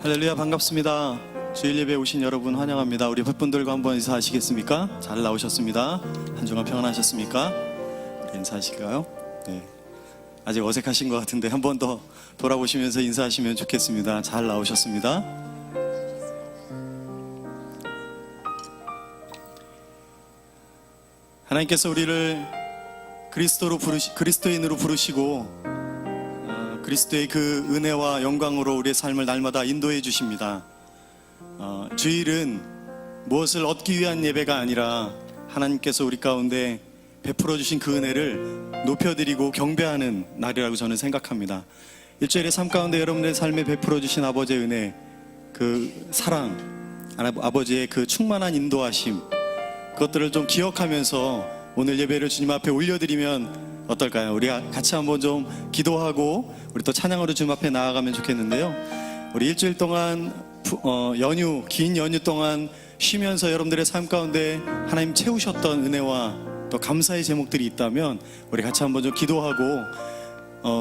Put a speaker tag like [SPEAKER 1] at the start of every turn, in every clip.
[SPEAKER 1] 할렐루야, 반갑습니다. 주일 예배에 오신 여러분 환영합니다. 우리 팬분들과 한번 인사하시겠습니까? 잘 나오셨습니다. 한 주간 평안하셨습니까? 우리 인사하실까요? 네. 아직 어색하신 것 같은데 한 번 더 돌아보시면서 인사하시면 좋겠습니다. 잘 나오셨습니다. 하나님께서 우리를 그리스도인으로 부르시고 그리스도의 그 은혜와 영광으로 우리의 삶을 날마다 인도해 주십니다. 주일은 무엇을 얻기 위한 예배가 아니라 하나님께서 우리 가운데 베풀어 주신 그 은혜를 높여드리고 경배하는 날이라고 저는 생각합니다. 일주일의 삶 가운데 여러분들의 삶에 베풀어 주신 아버지의 은혜, 그 사랑, 아버지의 그 충만한 인도하심, 그것들을 좀 기억하면서 오늘 예배를 주님 앞에 올려드리면 어떨까요? 우리 같이 한번 좀 기도하고 우리 또 찬양으로 주님 앞에 나아가면 좋겠는데요. 우리 일주일 동안 긴 연휴 동안 쉬면서 여러분들의 삶 가운데 하나님 채우셨던 은혜와 또 감사의 제목들이 있다면 우리 같이 한번 좀 기도하고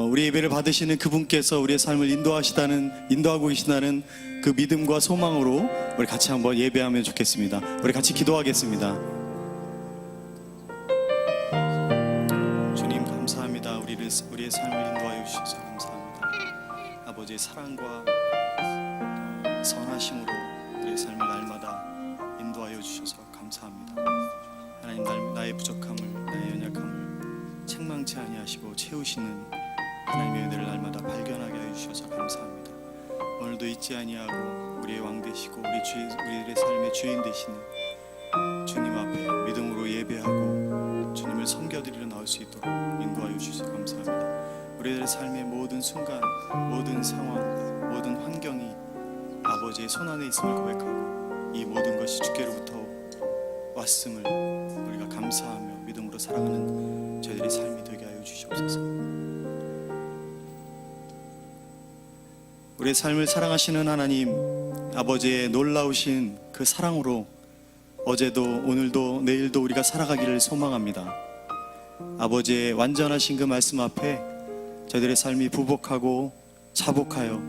[SPEAKER 1] 우리 예배를 받으시는 그분께서 우리의 삶을 인도하고 계신다는 그 믿음과 소망으로 우리 같이 한번 예배하면 좋겠습니다. 우리 같이 기도하겠습니다. 우리의 삶을 인도하여 주셔서 감사합니다. 아버지의 사랑과 선하심으로 우리의 삶을 날마다 인도하여 주셔서 감사합니다. 하나님, 나의 부족함을, 나의 연약함을 책망치 아니하시고 채우시는 하나님의 은혜를 날마다 발견하게 하여 주셔서 감사합니다. 오늘도 잊지 아니하고 우리의 왕 되시고 우리의 삶의 주인 되시는 주님 앞에 믿음으로 예배하고 주님을 섬겨드리러 나올 수 있도록 인도하여 주셔서 감사합니다. 우리들의 삶의 모든 순간, 모든 상황, 모든 환경이 아버지의 손안에 있음을 고백하고 이 모든 것이 주께로부터 왔음을 우리가 감사하며 믿음으로 살아가는 저희들의 삶이 되게 하여 주시옵소서. 우리의 삶을 사랑하시는 하나님, 아버지의 놀라우신 그 사랑으로 어제도 오늘도 내일도 우리가 살아가기를 소망합니다. 아버지의 완전하신 그 말씀 앞에 저희들의 삶이 부복하고 자복하여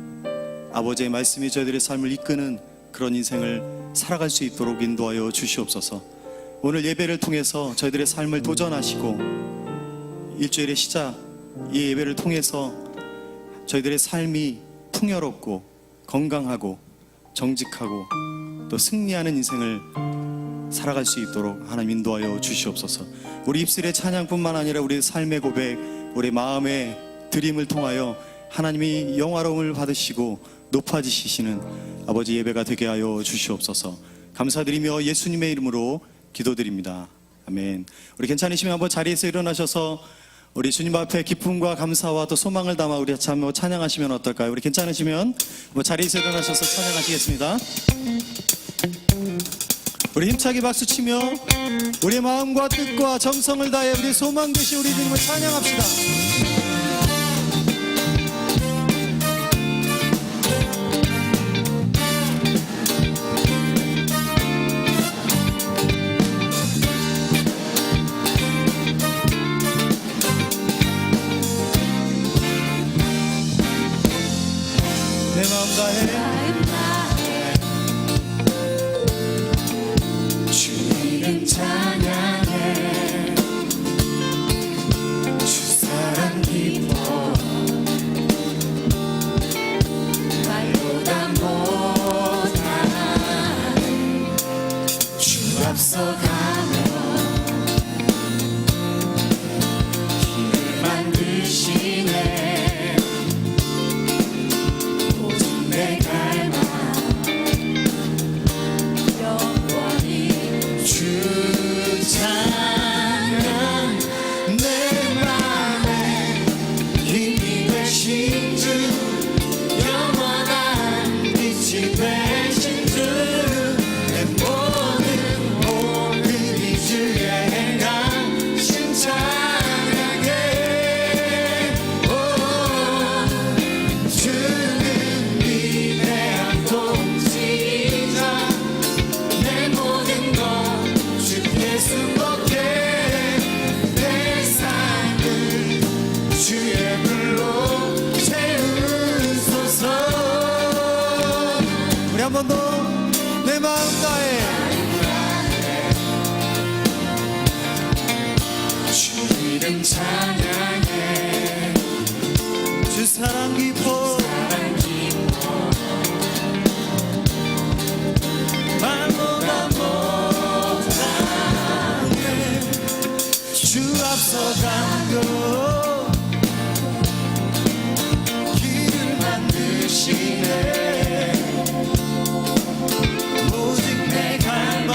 [SPEAKER 1] 아버지의 말씀이 저희들의 삶을 이끄는 그런 인생을 살아갈 수 있도록 인도하여 주시옵소서. 오늘 예배를 통해서 저희들의 삶을 도전하시고 일주일의 시작, 이 예배를 통해서 저희들의 삶이 풍요롭고 건강하고 정직하고 또 승리하는 인생을 살아갈 수 있도록 하나님 인도하여 주시옵소서. 우리 입술의 찬양뿐만 아니라 우리의 삶의 고백, 우리 마음의 드림을 통하여 하나님이 영화로움을 받으시고 높아지시는 아버지 예배가 되게 하여 주시옵소서. 감사드리며 예수님의 이름으로 기도드립니다. 아멘. 우리 괜찮으시면 한번 자리에서 일어나셔서 우리 주님 앞에 기쁨과 감사와 또 소망을 담아 우리 같이 한번 찬양하시면 어떨까요? 우리 괜찮으시면 한번 자리에서 일어나셔서 찬양하시겠습니다. 우리 힘차게 박수치며 우리의 마음과 뜻과 정성을 다해 우리 소망 되신 우리 주님을 찬양합시다. 내 마음 다해 주님 찬양해. 주 사랑 기뻐 말보다 못한 주 앞서가며 길을 만드시네. 모든 내 갈망 한 번 더 내 마음 다해
[SPEAKER 2] 주 이름 찬양해
[SPEAKER 1] 주 사랑 깊어 말보다 못하네 주 앞서가고 길을 만드시네 오직 내 갈망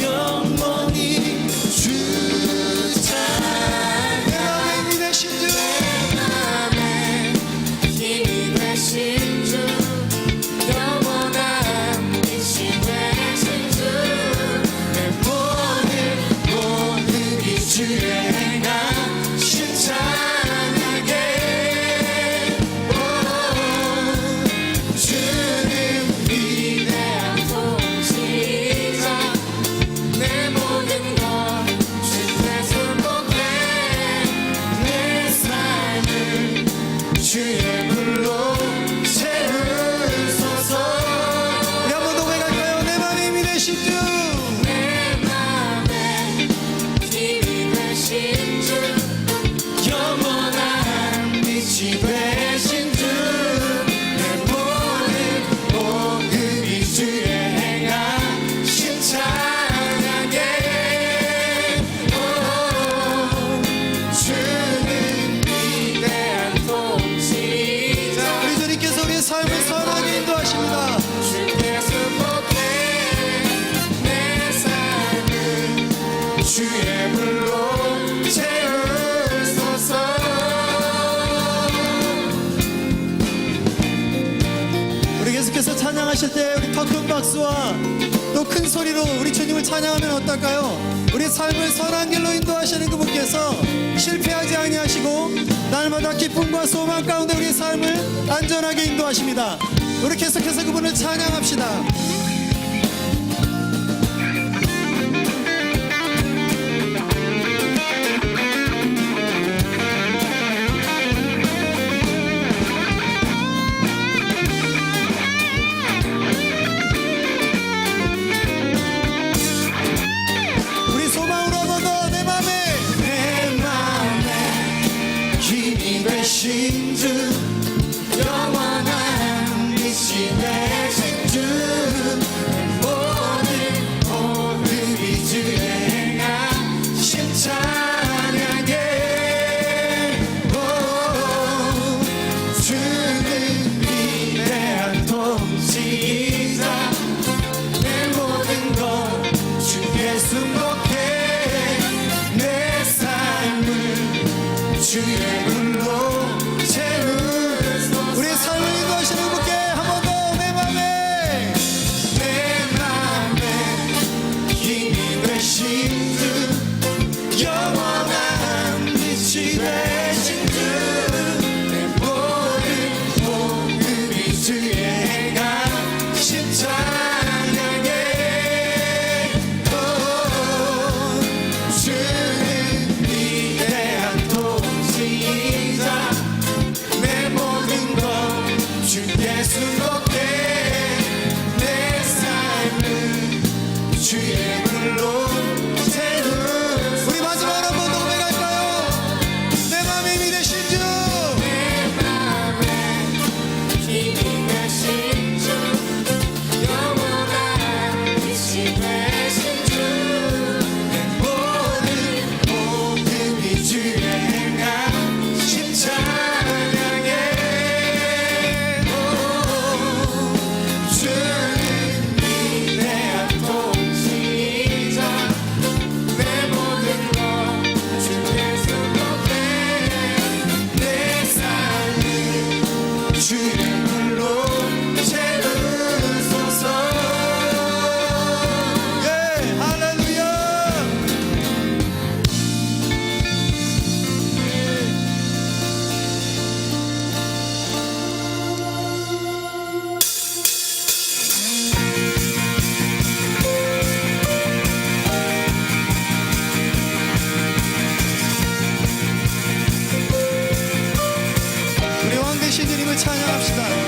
[SPEAKER 1] 영원히 주 찬양 내 맘에 되신 주
[SPEAKER 2] 힘이 되신 주 영원한 빛이 되신 주
[SPEAKER 1] 내 모든 주의 행하신 찬양에
[SPEAKER 2] 주는 위대한 통치자 내 모든 것 주께 순복해 내 삶을
[SPEAKER 1] 주의 불로 채우소서 우리 한 번 더 고백할까요? 내 맘에 힘이 되신 주
[SPEAKER 2] 내 맘에 힘이 되신 주
[SPEAKER 1] 영원한 빛이 되신 주 내 모든 주의 행하신 찬양에
[SPEAKER 2] 주는 위대한 통치자
[SPEAKER 1] 우리 주님께서 우리의 삶을 선하게 인도하십니다
[SPEAKER 2] 주께 순복해 내 삶을
[SPEAKER 1] 주의 불로
[SPEAKER 2] 채우소서
[SPEAKER 1] 우리 계속해서 찬양하실 때 우리 더 큰 박수와 또 큰 소리로 우리 주님을 찬양하면 어떨까요? 우리 삶을 선한 길로 인도하시는 그분께서 실패하지 아니하시고 날마다 기쁨과 소망 가운데 우리 삶을 안전하게 인도하십니다. 우리 계속해서 그분을 찬양합시다. 우리 소망으로 한 번 더 내 맘에 힘이 되신 주 영원한 빛이 되신 주 모든 주의 행하신 찬양에 주는 위대한 통치자 내 모든 것 주께 순복해 내 삶을 주의 불로 채우소서 우리의 삶을 인도하시는 분께 한 번 더 내 맘에 힘이 되신 주 영원한 빛이 되신 주내 모든 주의 행하신 찬양에 주는 위대한 통치자 내 모든 것 주께 순복해 내 삶을 주의 불로 채우 우리 마지막으로 한 번 더 고백할까요? 내 맘에 힘이 되신 주
[SPEAKER 2] 내 맘에 힘이 되신 주 영원한 빛이 되신 주내
[SPEAKER 1] 모든 주의 행하신 찬양에 주는 위대한
[SPEAKER 2] 통치자 내 모든 것 주께 순복해
[SPEAKER 1] 내 삶을 주의 불로 채우소서 예 할렐루야 우리 왕 되신 주님을 찬양합시다.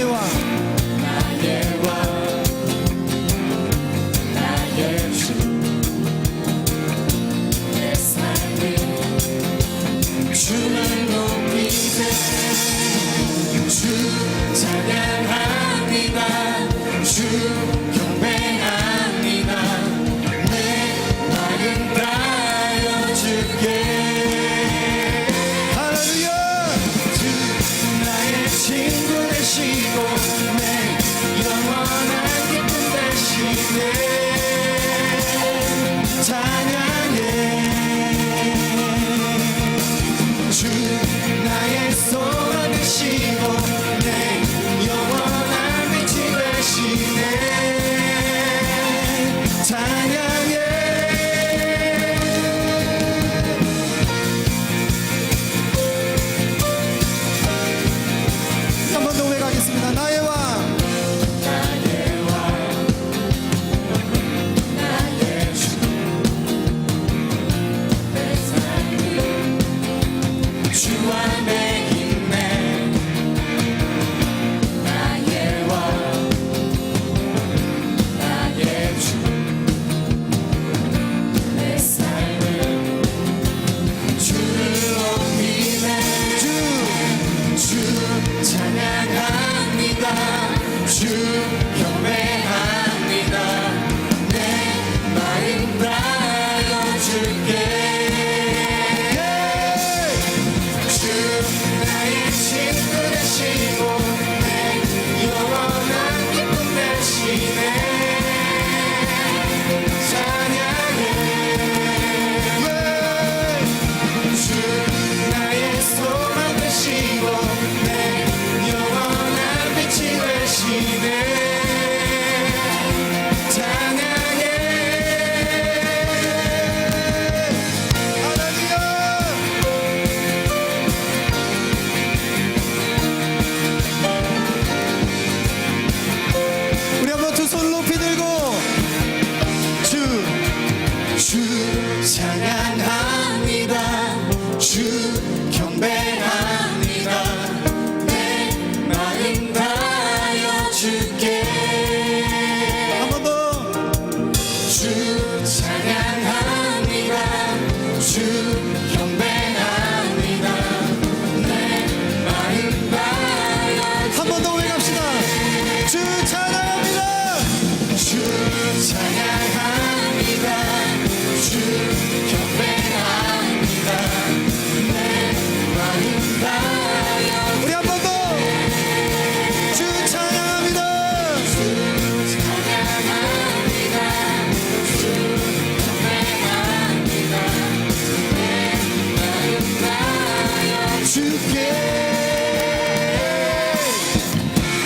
[SPEAKER 1] 나의 왕
[SPEAKER 2] 나의 왕 나의 주 내 삶을 주를 높이세 주 찬양합니다 주 경배합니다 내 마음 다여 주께
[SPEAKER 1] 할렐루야
[SPEAKER 2] 주 나의 친구 되시고 내 영원한 기쁨 되시네 찬양해 주 나의 소망 되시고 내 영원한 빛이 되시네 찬양해
[SPEAKER 1] 한 번 더 고백하겠습니다. 나의 왕
[SPEAKER 2] 나의 왕 나의 주 내 삶을 주 안에 있네 나의 왕 나의 주 내 삶을 주를 높이네 주 찬양합니다 주 경배합니다 내 마음 다여 줄게 주 나의 친구 되시고 내 영원한 기쁨 되시네 찬양해 주 나의 소망 되시고 내 영원한 빛이 되시네 찬양해
[SPEAKER 1] 할렐루야 우리 한번 두 손 높이 들고
[SPEAKER 2] 주 찬양합니다 주 경배합니다 내 마음 다여 줄게
[SPEAKER 1] 한 번 더
[SPEAKER 2] 주 찬양합니다 주 경배합니다 내 마음 다여
[SPEAKER 1] 한 번 더 고백합시다. 주 찬양합니다.
[SPEAKER 2] 주 찬양합니다 주 경배합니다 내 마음 다여
[SPEAKER 1] 우리 한 번 더 주 찬양합니다.
[SPEAKER 2] 찬양합니다 주 경배합니다 내 마음 다여
[SPEAKER 1] 주께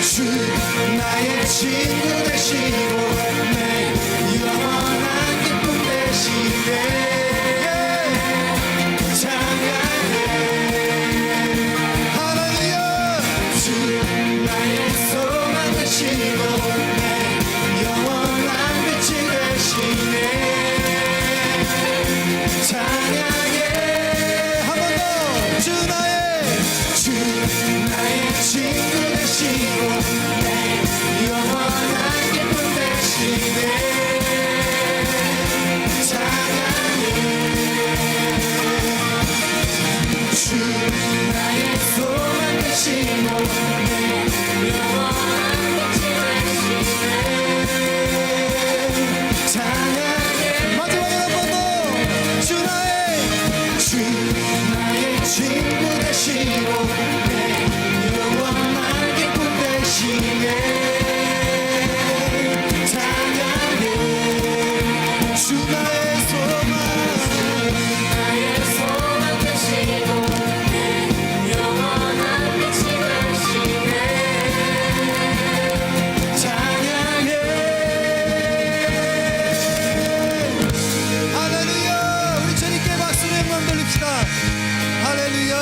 [SPEAKER 2] 주 나의 친구 되시고 내 영원한 기쁨 되시네 찬양해
[SPEAKER 1] 할렐루야
[SPEAKER 2] 주 나의 소망 되시고 내 영원한 빛이 되시네 찬양해
[SPEAKER 1] 한 번 더 주
[SPEAKER 2] 나의 친구 되시고 내 영원한 기쁨 되시네 찬양해 주 나의 소망 되시고 내 영원한 빛이 되시네 찬양해
[SPEAKER 1] 마지막에 한 번 더 주
[SPEAKER 2] 나의 친구 되시고 내 영원한 기쁨 되시네 찬양해
[SPEAKER 1] 주 나의 소망
[SPEAKER 2] 나의 소망 되시고 내 영원한 빛이 되시네 찬양해
[SPEAKER 1] 할렐루야 우리 주님께 박수로 영광 돌립시다. 할렐루야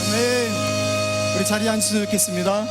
[SPEAKER 1] 아멘. 우리 자리에 앉으시면 좋겠습니다.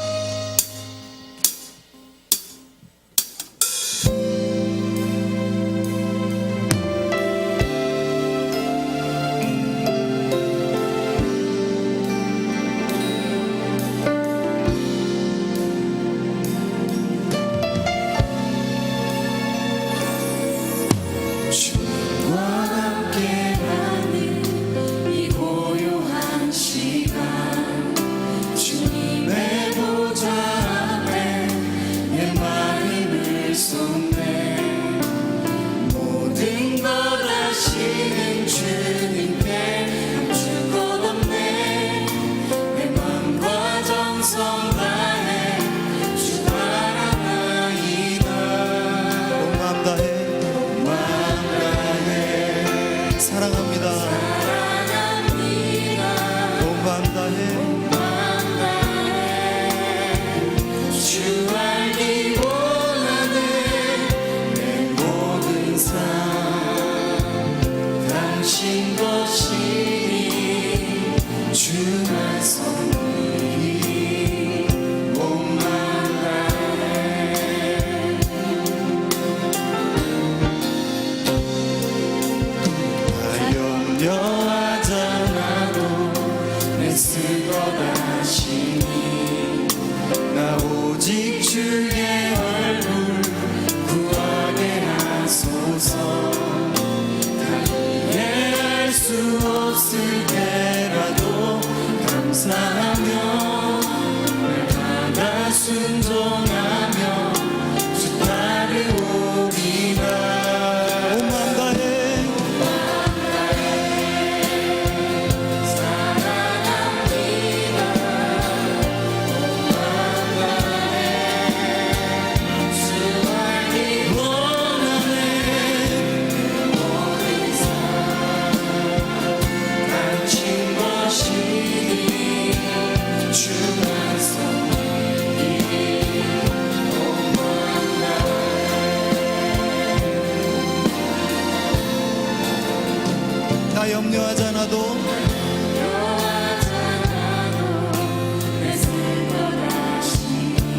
[SPEAKER 1] 염려하지 않아도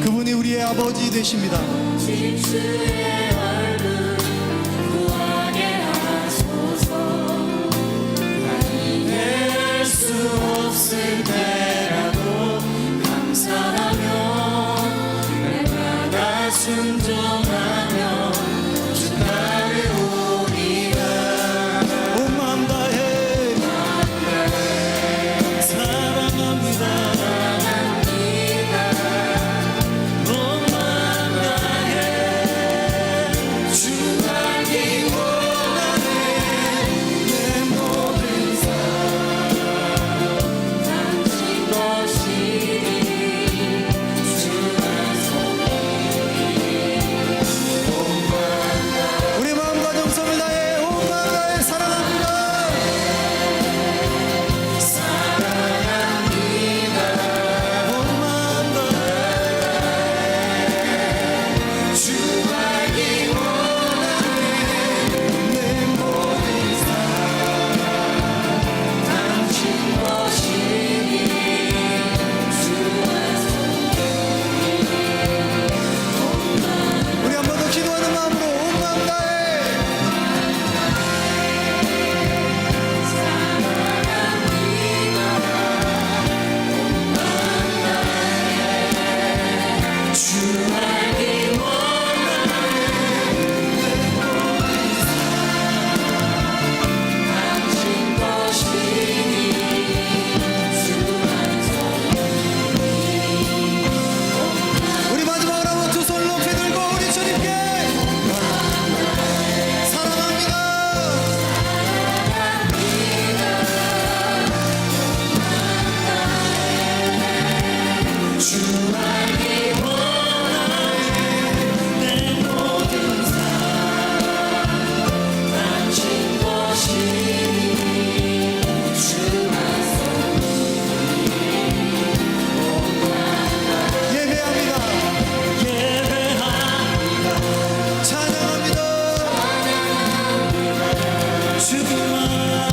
[SPEAKER 1] 그분이 우리의 아버지 되십니다.
[SPEAKER 2] 주의 얼굴 구하게 하소서. 이해할 수 없을 때라도 감사하며 날마다 순종하며 주 따르오리라.
[SPEAKER 1] 온 마음 다해 사랑합니다. 온 마음 다해 주 알기 원하네. 내 모든
[SPEAKER 2] 당신 것이니 주가
[SPEAKER 1] 우리 마음과 정성을 다해 온 마음 다해 사랑합니다. 온 마음 다해 주 알기 원하네. 내 모든
[SPEAKER 2] 당신 것이니
[SPEAKER 1] 우리 한 번 더 기도하는 마음으로 온 마음 다해
[SPEAKER 2] 주 알기 원하네. 당신 것이니
[SPEAKER 1] 우리 마지막으로 한번 두 손 높이 들고 우리 주님께 사랑합니다.
[SPEAKER 2] 주 알기 원하네. 내 모든 삶 당신 것이니
[SPEAKER 1] 예배합니다. 찬양합니다. 주님만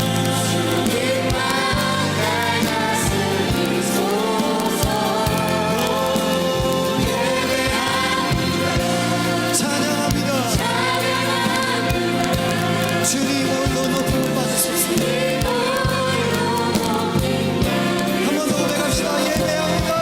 [SPEAKER 1] 찬양합니다. 주님 홀로 높임을 받으소서. 한 번 더 고백합시다. 예배합니다.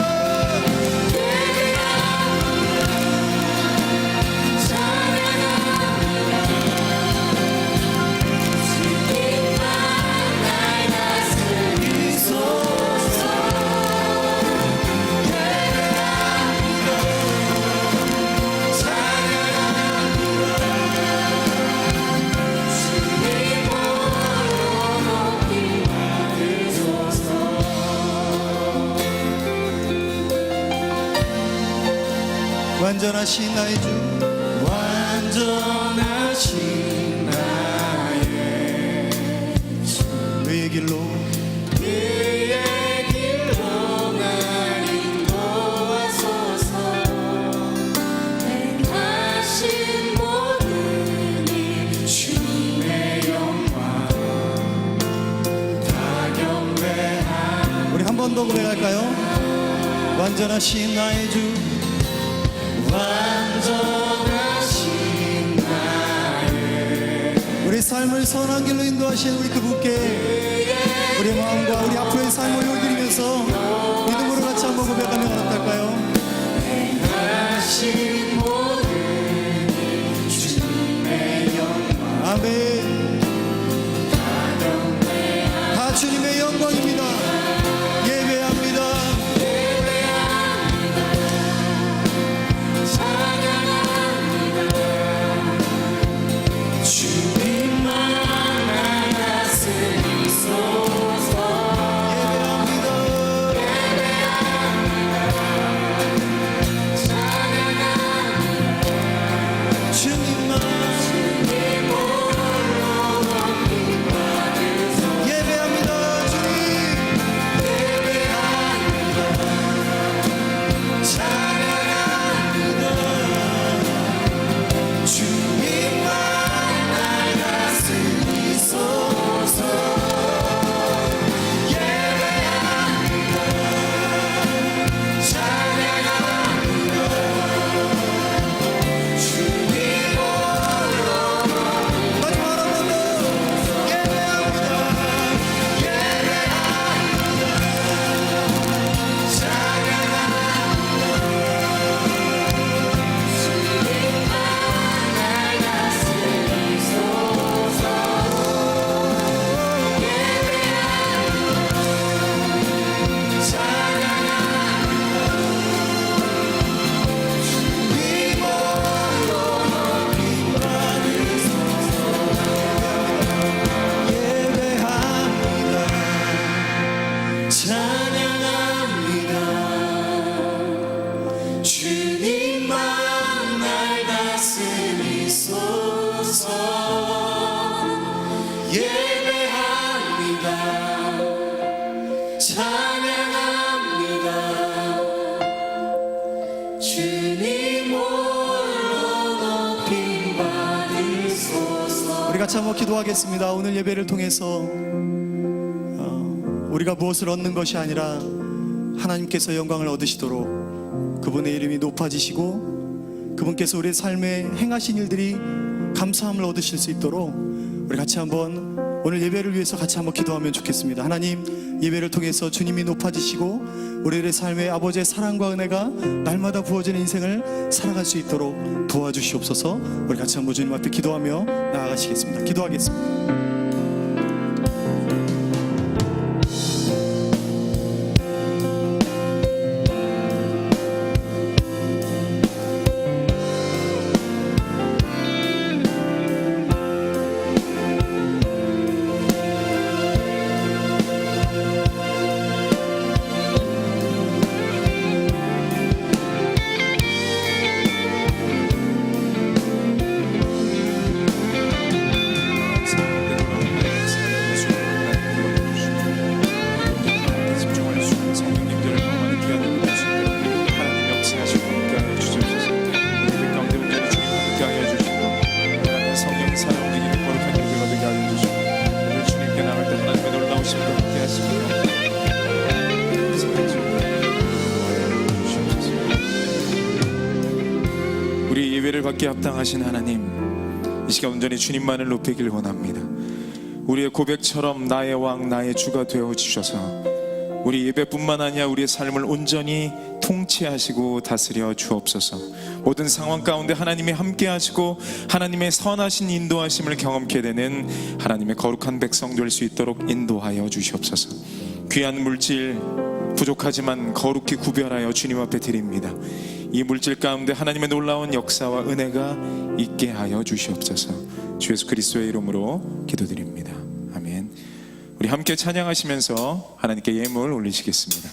[SPEAKER 1] 완전하신 나의 주
[SPEAKER 2] 완전하신 나의
[SPEAKER 1] 의의 길로
[SPEAKER 2] 그의 길로 날 인도하소서. 행하신 모든 일 주님의 영광 다 경배하리.
[SPEAKER 1] 우리 한 번 더 고백할까요? 완전하신 나의 주
[SPEAKER 2] 완전하신 나의
[SPEAKER 1] 우리 삶을 선한 길로 인도하신 우리 그분께 우리 마음과 우리 앞으로의 삶을 올드리면서 믿음으로 같이 한번 고백하면 어떨까요?
[SPEAKER 2] 행하신 모든 일 주님의 영광
[SPEAKER 1] 아멘. 다 주님의 영광입니다. 예배합니다.
[SPEAKER 2] 주님만 날 다스리소서.
[SPEAKER 1] 예배합니다.
[SPEAKER 2] 찬양합니다.
[SPEAKER 1] 같이 한번 기도하겠습니다. 오늘 예배를 통해서 우리가 무엇을 얻는 것이 아니라 하나님께서 영광을 얻으시도록 그분의 이름이 높아지시고 그분께서 우리의 삶에 행하신 일들이 감사함을 얻으실 수 있도록 우리 같이 한번 오늘 예배를 위해서 같이 한번 기도하면 좋겠습니다. 하나님, 예배를 통해서 주님이 높아지시고 우리들의 삶에 아버지의 사랑과 은혜가 날마다 부어지는 인생을 살아갈 수 있도록 도와주시옵소서. 우리 같이 한번 주님 앞에 기도하며 나아가시겠습니다. 기도하겠습니다.
[SPEAKER 3] 예배를 받기에 합당하신 하나님, 이 시간 온전히 주님만을 높이길 원합니다. 우리의 고백처럼 나의 왕 나의 주가 되어주셔서 우리 예배뿐만 아니라 우리의 삶을 온전히 통치하시고 다스려 주옵소서. 모든 상황 가운데 하나님이 함께 하시고 하나님의 선하신 인도하심을 경험케 되는 하나님의 거룩한 백성 될 수 있도록 인도하여 주시옵소서. 귀한 물질 부족하지만 거룩히 구별하여 주님 앞에 드립니다. 이 물질 가운데 하나님의 놀라운 역사와 은혜가 있게 하여 주시옵소서. 주 예수 그리스도의 이름으로 기도드립니다. 아멘. 우리 함께 찬양하시면서 하나님께 예물 올리시겠습니다.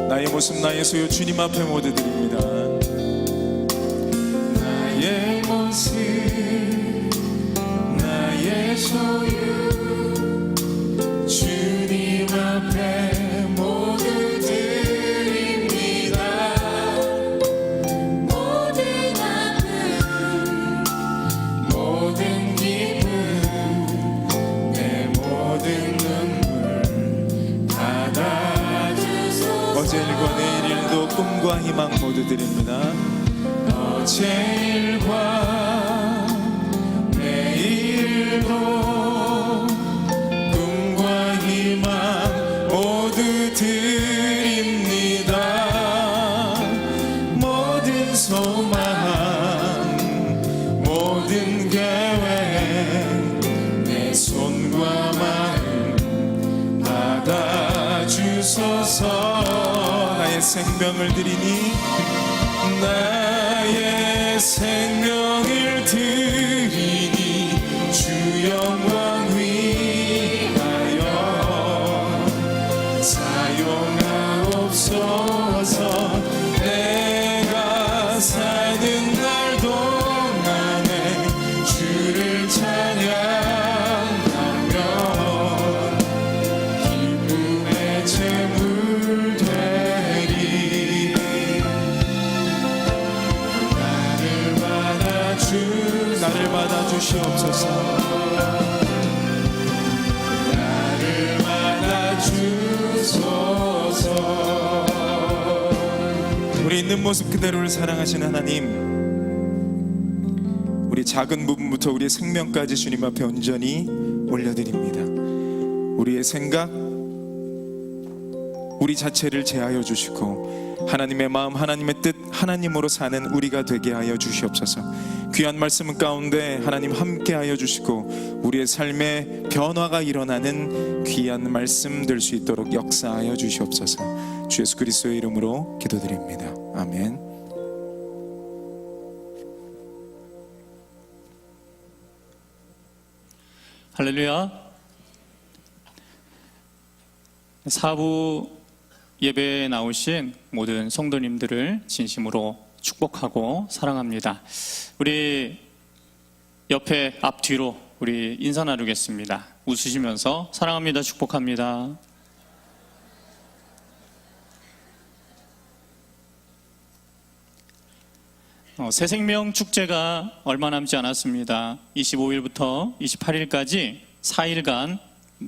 [SPEAKER 3] 나의 모습 나의 소유 주님 앞에 모두 드립니다. 나의 모습 나의 소유 주님 앞에 모두 드립니다.
[SPEAKER 2] 모든 아픔 모든 기쁨
[SPEAKER 3] 내 모든 눈물 받아주소서. 어제 일과 내일 일도 꿈과 희망 모두 드립니다. 어제 일과 내일도 꿈과 희망 모두 드립니다. 모든 소망 모든 계획 내 손과 마음 받아주소서. 나의 생명을 드리니 나의 생명을 드리니 주 영광 위하여 사용하옵소서. 내가 사는 날 동안에 주를 찬양하며 기쁨의 제물 되리. 나를 받아주시옵소서. 나를 받아주소서. 우리 있는 모습 그대로를 사랑하시는 하나님, 우리 작은 부분부터 우리의 생명까지 주님 앞에 온전히 올려드립니다. 우리의 생각, 우리 자체를 제하여 주시고 하나님의 마음 하나님의 뜻 하나님으로 사는 우리가 되게 하여 주시옵소서. 귀한 말씀 가운데 하나님 함께 하여 주시고 우리의 삶에 변화가 일어나는 귀한 말씀 될 수 있도록 역사하여 주시옵소서. 주 예수 그리스도의 이름으로 기도드립니다. 아멘.
[SPEAKER 4] 할렐루야. 사부 예배에 나오신 모든 성도님들을 진심으로 축복하고 사랑합니다. 우리 옆에 앞뒤로 우리 인사 나누겠습니다. 웃으시면서 사랑합니다, 축복합니다. 새생명 축제가 얼마 남지 않았습니다. 25일부터 28일까지 4일간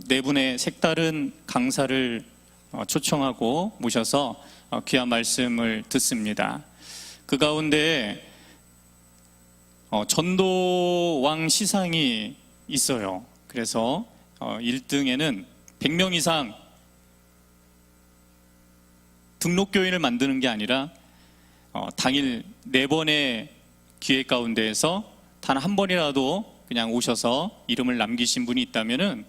[SPEAKER 4] 네 분의 색다른 강사를 초청하고 모셔서 귀한 말씀을 듣습니다. 그 가운데 전도왕 시상이 있어요. 그래서 1등에는 100명 이상 등록교인을 만드는 게 아니라 당일 4번의 기회 가운데에서 단 한 번이라도 그냥 오셔서 이름을 남기신 분이 있다면은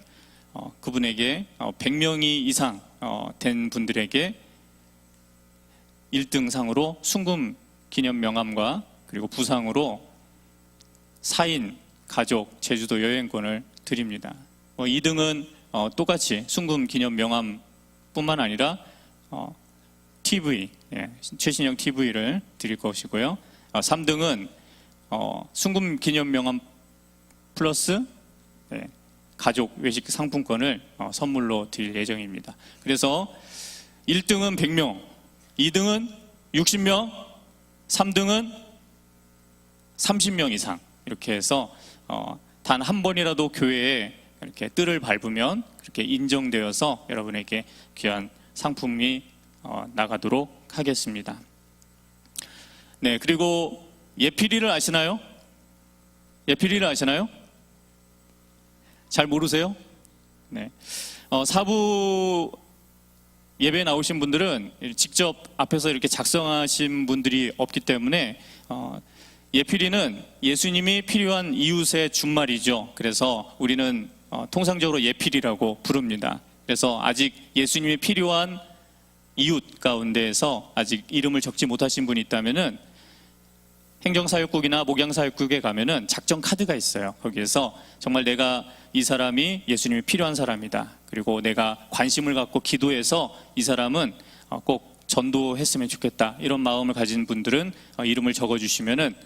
[SPEAKER 4] 그분에게 100명이 이상 된 분들에게 1등 상으로 순금 기념 명함과 그리고 부상으로 4인 가족 제주도 여행권을 드립니다. 2등은 똑같이 순금 기념 명함뿐만 아니라 TV, 최신형 TV를 드릴 것이고요. 3등은 순금 기념 명함 플러스 가족 외식 상품권을 선물로 드릴 예정입니다. 그래서 1등은 100명, 2등은 60명, 3등은 30명 이상 이렇게 해서 단 한 번이라도 교회에 이렇게 뜰을 밟으면 그렇게 인정되어서 여러분에게 귀한 상품이 나가도록 하겠습니다. 네, 그리고 예필이를 아시나요? 예필이를 아시나요? 잘 모르세요? 네. 사부 예배에 나오신 분들은 직접 앞에서 이렇게 작성하신 분들이 없기 때문에 예필이는 예수님이 필요한 이웃의 준말이죠. 그래서 우리는 통상적으로 예필이라고 부릅니다. 그래서 아직 예수님이 필요한 이웃 가운데에서 아직 이름을 적지 못하신 분이 있다면은 행정사역국이나 목양사역국에 가면은 작정 카드가 있어요. 거기에서 정말 내가 이 사람이 예수님이 필요한 사람이다. 그리고 내가 관심을 갖고 기도해서 이 사람은 꼭 전도했으면 좋겠다. 이런 마음을 가진 분들은 이름을 적어주시면은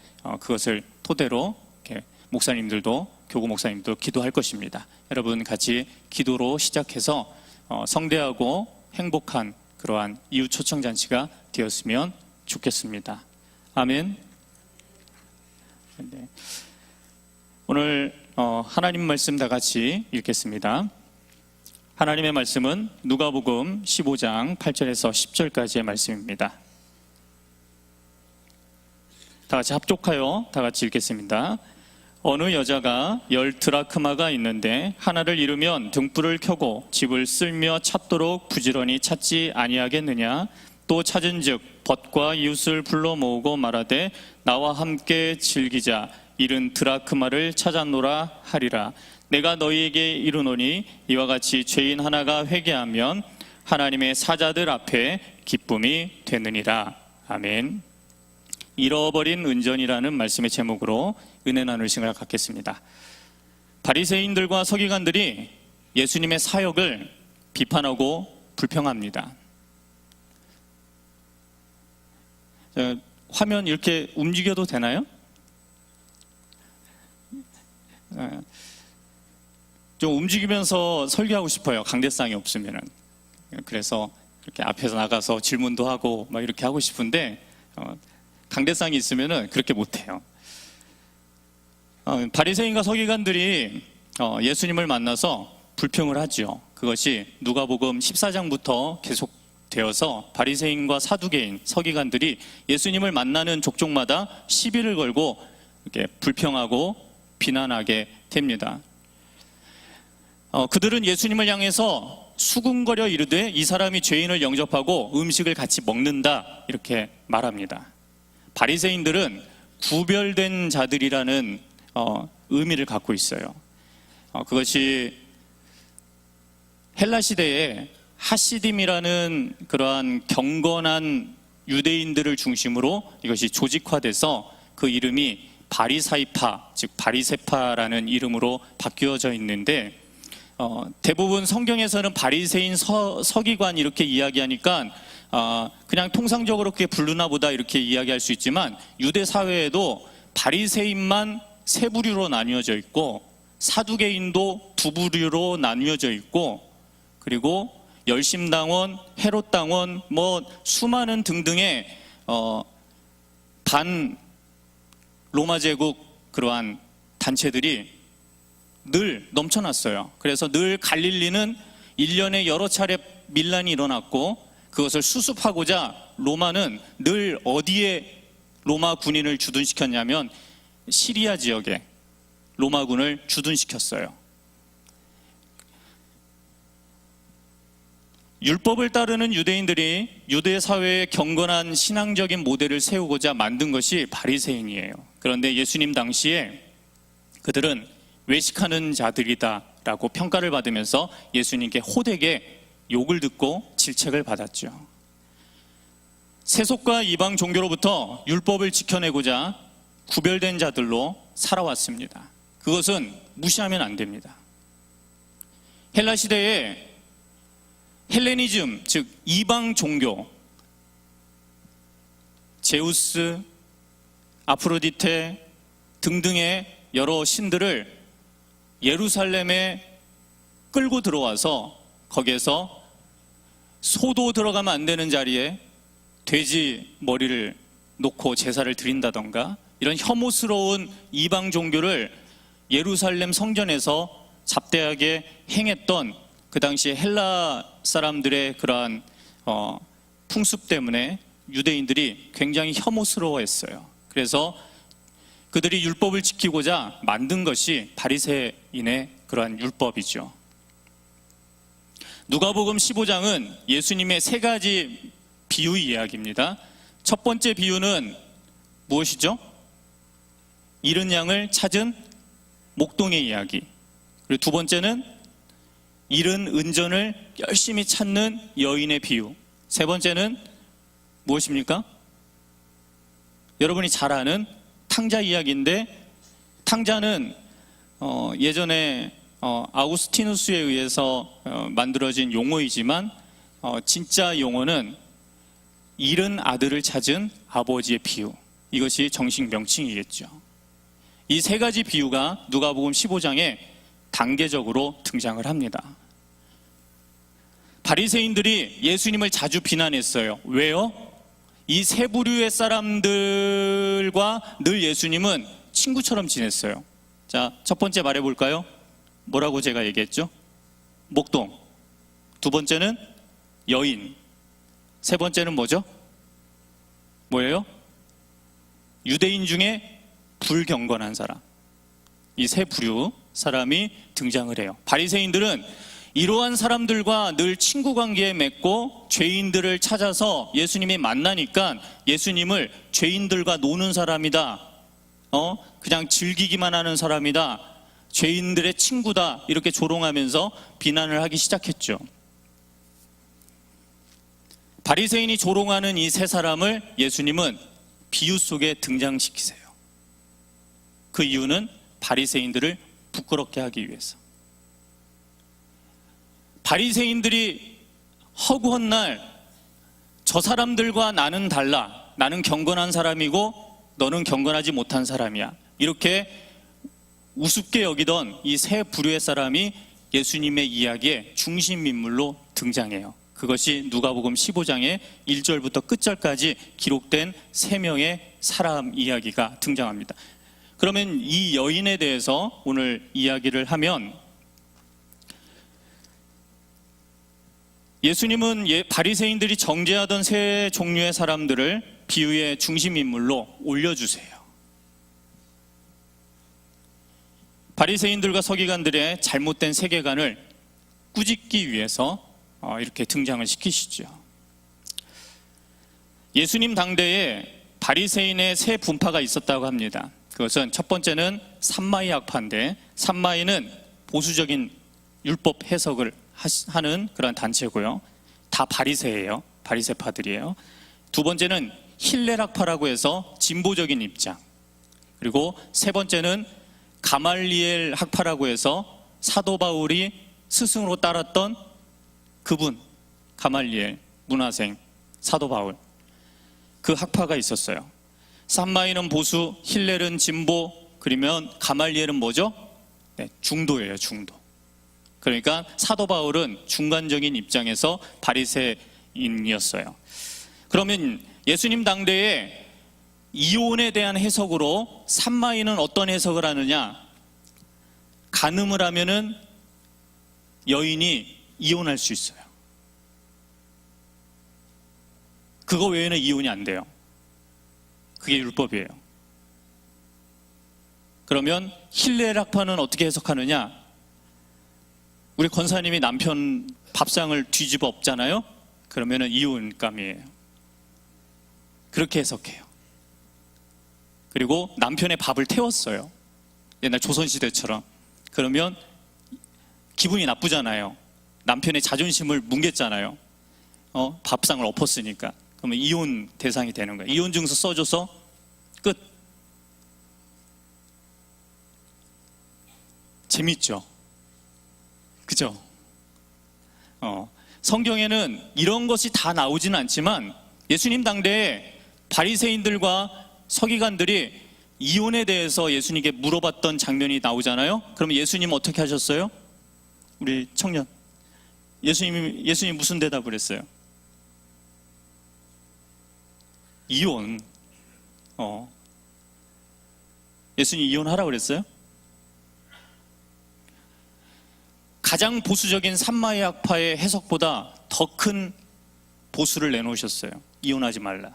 [SPEAKER 4] 그것을 토대로 이렇게 목사님들도 교구 목사님도 기도할 것입니다. 여러분 같이 기도로 시작해서 성대하고 행복한 그러한 이웃 초청 잔치가 되었으면 좋겠습니다. 아멘. 네. 오늘 하나님 말씀 다 같이 읽겠습니다. 하나님의 말씀은 누가복음 15장 8절에서 10절까지의 말씀입니다. 다 같이 합독하여 다 같이 읽겠습니다. 어느 여자가 10드라크마가 있는데 하나를 잃으면 등불을 켜고 집을 쓸며 찾도록 부지런히 찾지 아니하겠느냐? 또 찾은즉 벗과 이웃을 불러 모으고 말하되 나와 함께 즐기자. 잃은 드라크마를 찾았노라 하리라. 내가 너희에게 이르노니 이와 같이 죄인 하나가 회개하면 하나님의 사자들 앞에 기쁨이 되느니라. 아멘. 잃어버린 은전이라는 말씀의 제목으로 은혜 나눌 시간을 갖겠습니다. 바리새인들과 서기관들이 예수님의 사역을 비판하고 불평합니다. 화면 이렇게 움직여도 되나요? 좀 움직이면서 설교하고 싶어요. 강대상이 없으면은. 그래서 이렇게 앞에서 나가서 질문도 하고 막 이렇게 하고 싶은데 강대상이 있으면은 그렇게 못해요. 바리새인과 서기관들이 예수님을 만나서 불평을 하죠. 그것이 누가복음 14장부터 계속되어서 바리새인과 사두개인, 서기관들이 예수님을 만나는 족족마다 시비를 걸고 이렇게 불평하고 비난하게 됩니다. 그들은 예수님을 향해서 수군거려 이르되 이 사람이 죄인을 영접하고 음식을 같이 먹는다 이렇게 말합니다. 바리새인들은 구별된 자들이라는 의미를 갖고 있어요. 그것이 헬라 시대에 하시딤이라는 그러한 경건한 유대인들을 중심으로 이것이 조직화돼서 그 이름이 바리사이파, 즉 바리세파라는 이름으로 바뀌어져 있는데 대부분 성경에서는 바리새인, 서기관 이렇게 이야기하니까 그냥 통상적으로 그렇게 부르나 보다 이렇게 이야기할 수 있지만 유대 사회에도 바리새인만 세 부류로 나뉘어져 있고 사두개인도 두 부류로 나뉘어져 있고 그리고 열심당원, 헤롯당원 뭐 수많은 등등의 로마 제국 그러한 단체들이 늘 넘쳐났어요. 그래서 늘 갈릴리는 1년에 여러 차례 밀란이 일어났고 그것을 수습하고자 로마는 늘 어디에 로마 군인을 주둔시켰냐면 시리아 지역에 로마군을 주둔시켰어요. 율법을 따르는 유대인들이 유대 사회에 경건한 신앙적인 모델을 세우고자 만든 것이 바리새인이에요. 그런데 예수님 당시에 그들은 외식하는 자들이다라고 평가를 받으면서 예수님께 호되게 욕을 듣고 질책을 받았죠. 세속과 이방 종교로부터 율법을 지켜내고자 구별된 자들로 살아왔습니다. 그것은 무시하면 안 됩니다. 헬라 시대에 헬레니즘, 즉 이방 종교, 제우스, 아프로디테 등등의 여러 신들을 예루살렘에 끌고 들어와서 거기에서 소도 들어가면 안 되는 자리에 돼지 머리를 놓고 제사를 드린다던가 이런 혐오스러운 이방 종교를 예루살렘 성전에서 잡대하게 행했던 그 당시 헬라 사람들의 그러한 풍습 때문에 유대인들이 굉장히 혐오스러워했어요. 그래서 그들이 율법을 지키고자 만든 것이 바리새인의 그러한 율법이죠. 누가복음 15장은 예수님의 세 가지 비유 이야기입니다. 첫 번째 비유는 무엇이죠? 잃은 양을 찾은 목동의 이야기. 그리고 두 번째는 잃은 은전을 열심히 찾는 여인의 비유. 세 번째는 무엇입니까? 여러분이 잘 아는 탕자 이야기인데, 탕자는 예전에 아우구스티누스에 의해서 만들어진 용어이지만 진짜 용어는 잃은 아들을 찾은 아버지의 비유. 이것이 정식 명칭이겠죠. 이 세 가지 비유가 누가복음 15장에 단계적으로 등장을 합니다. 바리새인들이 예수님을 자주 비난했어요. 왜요? 이 세 부류의 사람들과 늘 예수님은 친구처럼 지냈어요. 자, 첫 번째 말해볼까요? 뭐라고 제가 얘기했죠? 목동. 두 번째는 여인. 세 번째는 뭐죠? 뭐예요? 유대인 중에 불경건한 사람. 이 세 부류 사람이 등장을 해요. 바리새인들은 이러한 사람들과 늘 친구 관계에 맺고 죄인들을 찾아서 예수님이 만나니까 예수님을 죄인들과 노는 사람이다. 그냥 즐기기만 하는 사람이다. 죄인들의 친구다. 이렇게 조롱하면서 비난을 하기 시작했죠. 바리새인이 조롱하는 이 세 사람을 예수님은 비유 속에 등장시키세요. 그 이유는 바리새인들을 부끄럽게 하기 위해서. 바리새인들이 허구한 날 저 사람들과 나는 달라. 나는 경건한 사람이고 너는 경건하지 못한 사람이야. 이렇게 우습게 여기던 이 세 부류의 사람이 예수님의 이야기의 중심 인물로 등장해요. 그것이 누가복음 15장의 1절부터 끝절까지 기록된 세 명의 사람 이야기가 등장합니다. 그러면 이 여인에 대해서 오늘 이야기를 하면, 예수님은 바리새인들이 정죄하던 세 종류의 사람들을 비유의 중심 인물로 올려주세요. 바리새인들과 서기관들의 잘못된 세계관을 꾸짖기 위해서 이렇게 등장을 시키시죠. 예수님 당대에 바리새인의 세 분파가 있었다고 합니다. 그것은 첫 번째는 산마이 학파인데, 산마이는 보수적인 율법 해석을 하는 그런 단체고요. 다 바리새예요. 바리새파들이에요. 두 번째는 힐렐 학파라고 해서 진보적인 입장. 그리고 세 번째는 가말리엘 학파라고 해서 사도 바울이 스승으로 따랐던 그분, 가말리엘 문화생 사도 바울, 그 학파가 있었어요. 산마이는 보수, 힐렐은 진보, 그러면 가말리엘은 뭐죠? 네, 중도예요, 중도. 그러니까 사도 바울은 중간적인 입장에서 바리새인이었어요. 그러면 예수님 당대에 이혼에 대한 해석으로 산마이는 어떤 해석을 하느냐? 간음을 하면은 여인이 이혼할 수 있어요. 그거 외에는 이혼이 안 돼요. 그게 율법이에요. 그러면 힐레락파는 어떻게 해석하느냐? 우리 권사님이 남편 밥상을 뒤집어 엎잖아요. 그러면은 이혼감이에요. 그렇게 해석해요. 그리고 남편의 밥을 태웠어요. 옛날 조선시대처럼. 그러면 기분이 나쁘잖아요. 남편의 자존심을 뭉갰잖아요. 밥상을 엎었으니까. 그러면 이혼 대상이 되는 거예요. 이혼 증서 써줘서 끝. 재밌죠? 그죠? 성경에는 이런 것이 다 나오지는 않지만 예수님 당대에 바리새인들과 서기관들이 이혼에 대해서 예수님께 물어봤던 장면이 나오잖아요. 그럼 예수님 어떻게 하셨어요? 우리 청년 예수님 무슨 대답을 했어요? 이혼. 예수님 이혼하라고 그랬어요? 가장 보수적인 산마의 학파의 해석보다 더 큰 보수를 내놓으셨어요. 이혼하지 말라.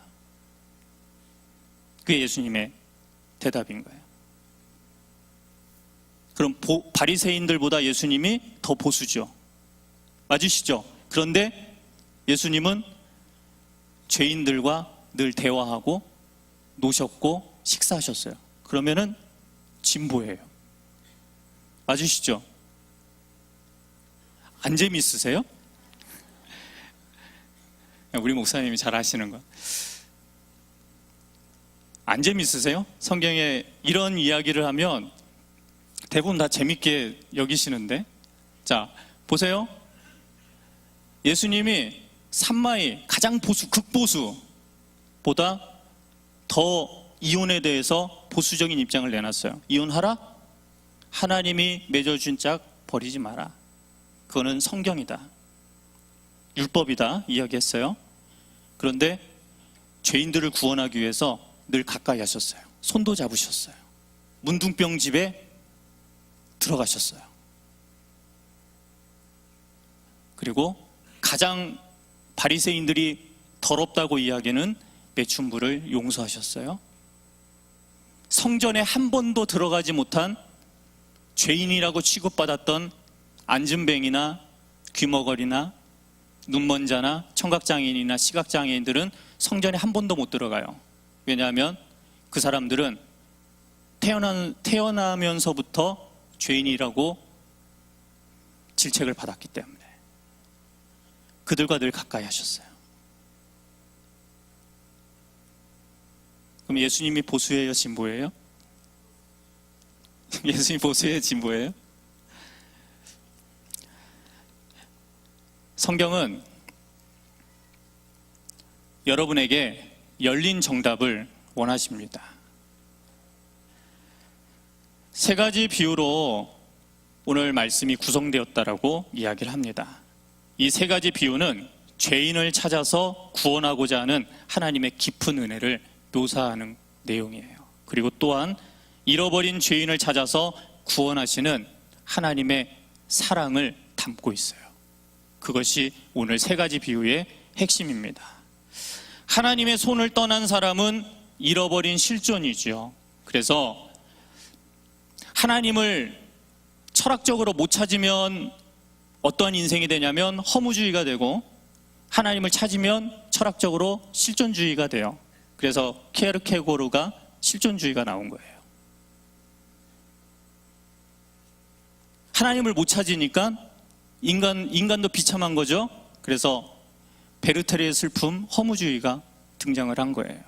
[SPEAKER 4] 그게 예수님의 대답인 거예요. 그럼 바리새인들보다 예수님이 더 보수죠. 맞으시죠? 그런데 예수님은 죄인들과 늘 대화하고 노셨고 식사하셨어요. 그러면은 진보예요. 맞으시죠? 안 재미있으세요? 우리 목사님이 잘 아시는 거. 안 재미있으세요? 성경에 이런 이야기를 하면 대부분 다 재밌게 여기시는데. 자, 보세요. 예수님이 산마이 가장 보수, 극보수보다 더 이혼에 대해서 보수적인 입장을 내놨어요. 이혼하라? 하나님이 맺어준 짝 버리지 마라. 그거는 성경이다. 율법이다. 이야기했어요. 그런데 죄인들을 구원하기 위해서 늘 가까이 하셨어요. 손도 잡으셨어요. 문둥병 집에 들어가셨어요. 그리고 가장 바리새인들이 더럽다고 이야기하는 매춘부를 용서하셨어요. 성전에 한 번도 들어가지 못한 죄인이라고 취급받았던 안진뱅이나 귀머거리나 눈먼 자나 청각장애인이나 시각장애인들은 성전에 한 번도 못 들어가요. 왜냐하면 그 사람들은 태어나면서부터 죄인이라고 질책을 받았기 때문에 그들과 늘 가까이 하셨어요. 그럼 예수님이 보수예요, 진보예요? 예수님 보수예요, 진보예요? 성경은 여러분에게 열린 정답을 원하십니다. 세 가지 비유로 오늘 말씀이 구성되었다라고 이야기를 합니다. 이 세 가지 비유는 죄인을 찾아서 구원하고자 하는 하나님의 깊은 은혜를 묘사하는 내용이에요. 그리고 또한 잃어버린 죄인을 찾아서 구원하시는 하나님의 사랑을 담고 있어요. 그것이 오늘 세 가지 비유의 핵심입니다. 하나님의 손을 떠난 사람은 잃어버린 실존이죠. 그래서 하나님을 철학적으로 못 찾으면 어떠한 인생이 되냐면 허무주의가 되고, 하나님을 찾으면 철학적으로 실존주의가 돼요. 그래서 키에르케고르가 실존주의가 나온 거예요. 하나님을 못 찾으니까 인간도 비참한 거죠. 그래서 베르테르의 슬픔, 허무주의가 등장을 한 거예요.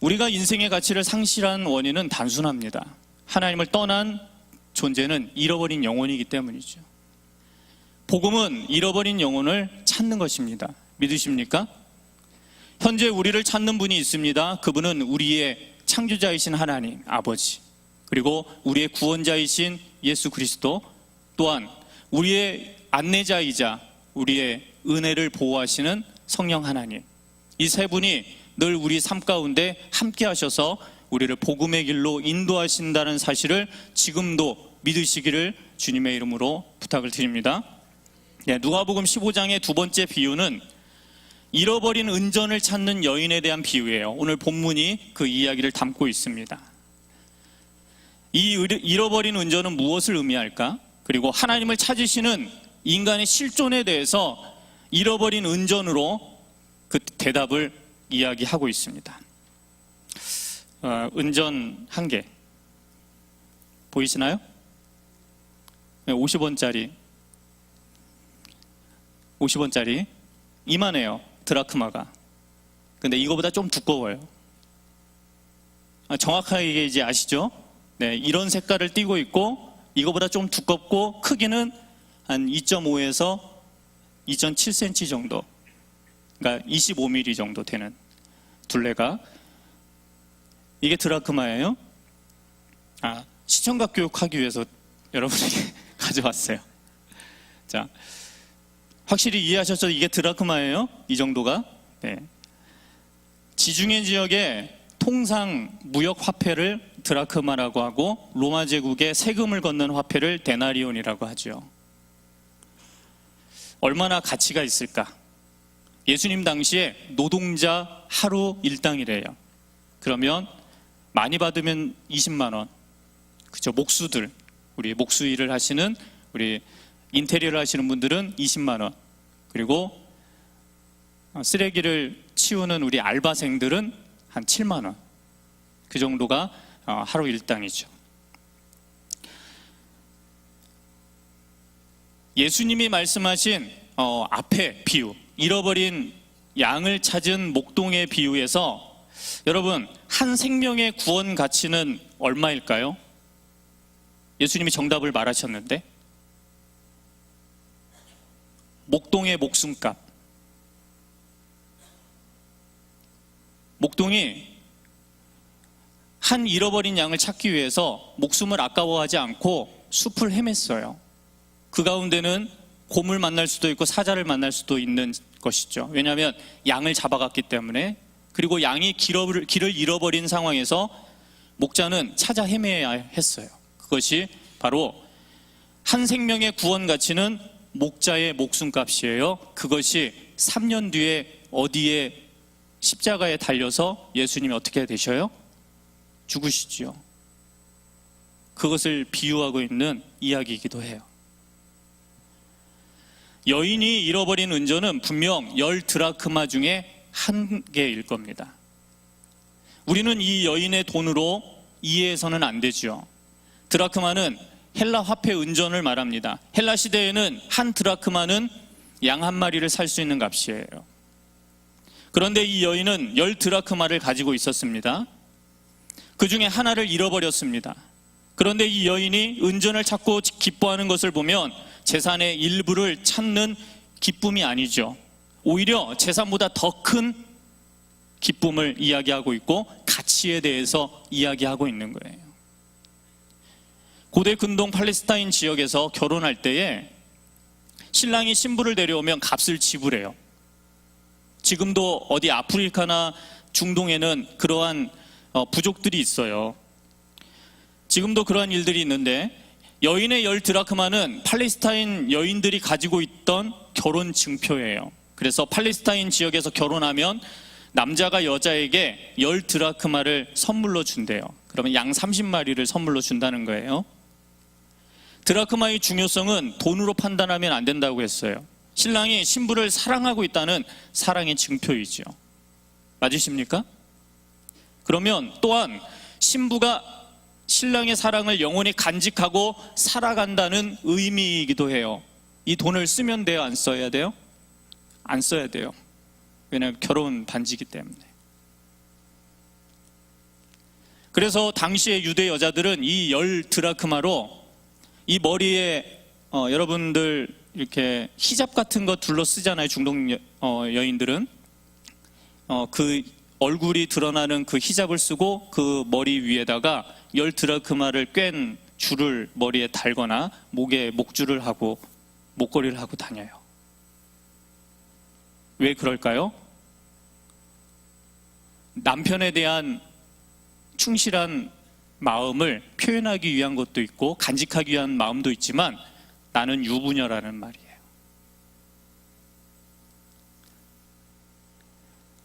[SPEAKER 4] 우리가 인생의 가치를 상실한 원인은 단순합니다. 하나님을 떠난 존재는 잃어버린 영혼이기 때문이죠. 복음은 잃어버린 영혼을 찾는 것입니다. 믿으십니까? 현재 우리를 찾는 분이 있습니다. 그분은 우리의 창조자이신 하나님 아버지, 그리고 우리의 구원자이신 예수 그리스도, 또한 우리의 안내자이자 우리의 은혜를 보호하시는 성령 하나님, 이 세 분이 늘 우리 삶 가운데 함께 하셔서 우리를 복음의 길로 인도하신다는 사실을 지금도 믿으시기를 주님의 이름으로 부탁을 드립니다. 네, 누가복음 15장의 두 번째 비유는 잃어버린 은전을 찾는 여인에 대한 비유예요. 오늘 본문이 그 이야기를 담고 있습니다. 이 잃어버린 은전은 무엇을 의미할까? 그리고 하나님을 찾으시는 인간의 실존에 대해서 잃어버린 은전으로 그 대답을 이야기하고 있습니다. 은전 한 개 보이시나요? 50원짜리 이만해요. 드라크마가. 근데 이거보다 좀 두꺼워요. 정확하게 이제 아시죠? 네, 이런 색깔을 띠고 있고 이거보다 좀 두껍고 크기는 한 2.5에서 2.7cm 정도, 그러니까 25mm 정도 되는 둘레가, 이게 드라크마예요. 시청각 교육하기 위해서 여러분에게 가져왔어요. 자, 확실히 이해하셨죠? 이게 드라크마예요. 이 정도가. 네. 지중해 지역의 통상 무역 화폐를 드라크마라고 하고 로마 제국의 세금을 걷는 화폐를 데나리온이라고 하죠. 얼마나 가치가 있을까? 예수님 당시에 노동자 하루 일당이래요. 그러면 많이 받으면 20만 원. 그죠? 목수들, 우리 목수 일을 하시는, 우리 인테리어를 하시는 분들은 20만 원. 그리고 쓰레기를 치우는 우리 알바생들은 한 7만 원. 그 정도가 하루 일당이죠. 예수님이 말씀하신 앞에 비유, 잃어버린 양을 찾은 목동의 비유에서 여러분, 한 생명의 구원 가치는 얼마일까요? 예수님이 정답을 말하셨는데, 목동의 목숨값. 목동이 한 잃어버린 양을 찾기 위해서 목숨을 아까워하지 않고 숲을 헤맸어요. 그 가운데는 곰을 만날 수도 있고 사자를 만날 수도 있는 것이죠. 왜냐하면 양을 잡아갔기 때문에. 그리고 양이 길을 잃어버린 상황에서 목자는 찾아 헤매야 했어요. 그것이 바로 한 생명의 구원 가치는 목자의 목숨값이에요. 그것이 3년 뒤에 어디에 십자가에 달려서 예수님이 어떻게 되셔요? 죽으시지요. 그것을 비유하고 있는 이야기이기도 해요. 여인이 잃어버린 은전은 분명 10드라크마 중에 한 개일 겁니다. 우리는 이 여인의 돈으로 이해해서는 안 되죠. 드라크마는 헬라 화폐 은전을 말합니다. 헬라 시대에는 한 드라크마는 양 한 마리를 살 수 있는 값이에요. 그런데 이 여인은 10드라크마를 가지고 있었습니다. 그 중에 하나를 잃어버렸습니다. 그런데 이 여인이 은전을 찾고 기뻐하는 것을 보면 재산의 일부를 찾는 기쁨이 아니죠. 오히려 재산보다 더 큰 기쁨을 이야기하고 있고 가치에 대해서 이야기하고 있는 거예요. 고대 근동 팔레스타인 지역에서 결혼할 때에 신랑이 신부를 데려오면 값을 지불해요. 지금도 어디 아프리카나 중동에는 그러한 부족들이 있어요. 지금도 그러한 일들이 있는데, 여인의 10드라크마는 팔레스타인 여인들이 가지고 있던 결혼 증표예요. 그래서 팔레스타인 지역에서 결혼하면 남자가 여자에게 10드라크마를 선물로 준대요. 그러면 양 30마리를 선물로 준다는 거예요. 드라크마의 중요성은 돈으로 판단하면 안 된다고 했어요. 신랑이 신부를 사랑하고 있다는 사랑의 증표이죠. 맞으십니까? 그러면 또한 신부가 신랑의 사랑을 영원히 간직하고 살아간다는 의미이기도 해요. 이 돈을 쓰면 돼요? 안 써야 돼요? 안 써야 돼요. 왜냐하면 결혼 반지이기 때문에. 그래서 당시의 유대 여자들은 이 10드라크마로 이 머리에 여러분들 이렇게 히잡 같은 거 둘러 쓰잖아요. 중동 여인들은 그 얼굴이 드러나는 그 히잡을 쓰고 그 머리 위에다가 10드라크마를 꿰n 줄을 머리에 달거나 목에 목줄을 하고 목걸이를 하고 다녀요. 왜 그럴까요? 남편에 대한 충실한 마음을 표현하기 위한 것도 있고 간직하기 위한 마음도 있지만 나는 유부녀라는 말이에요.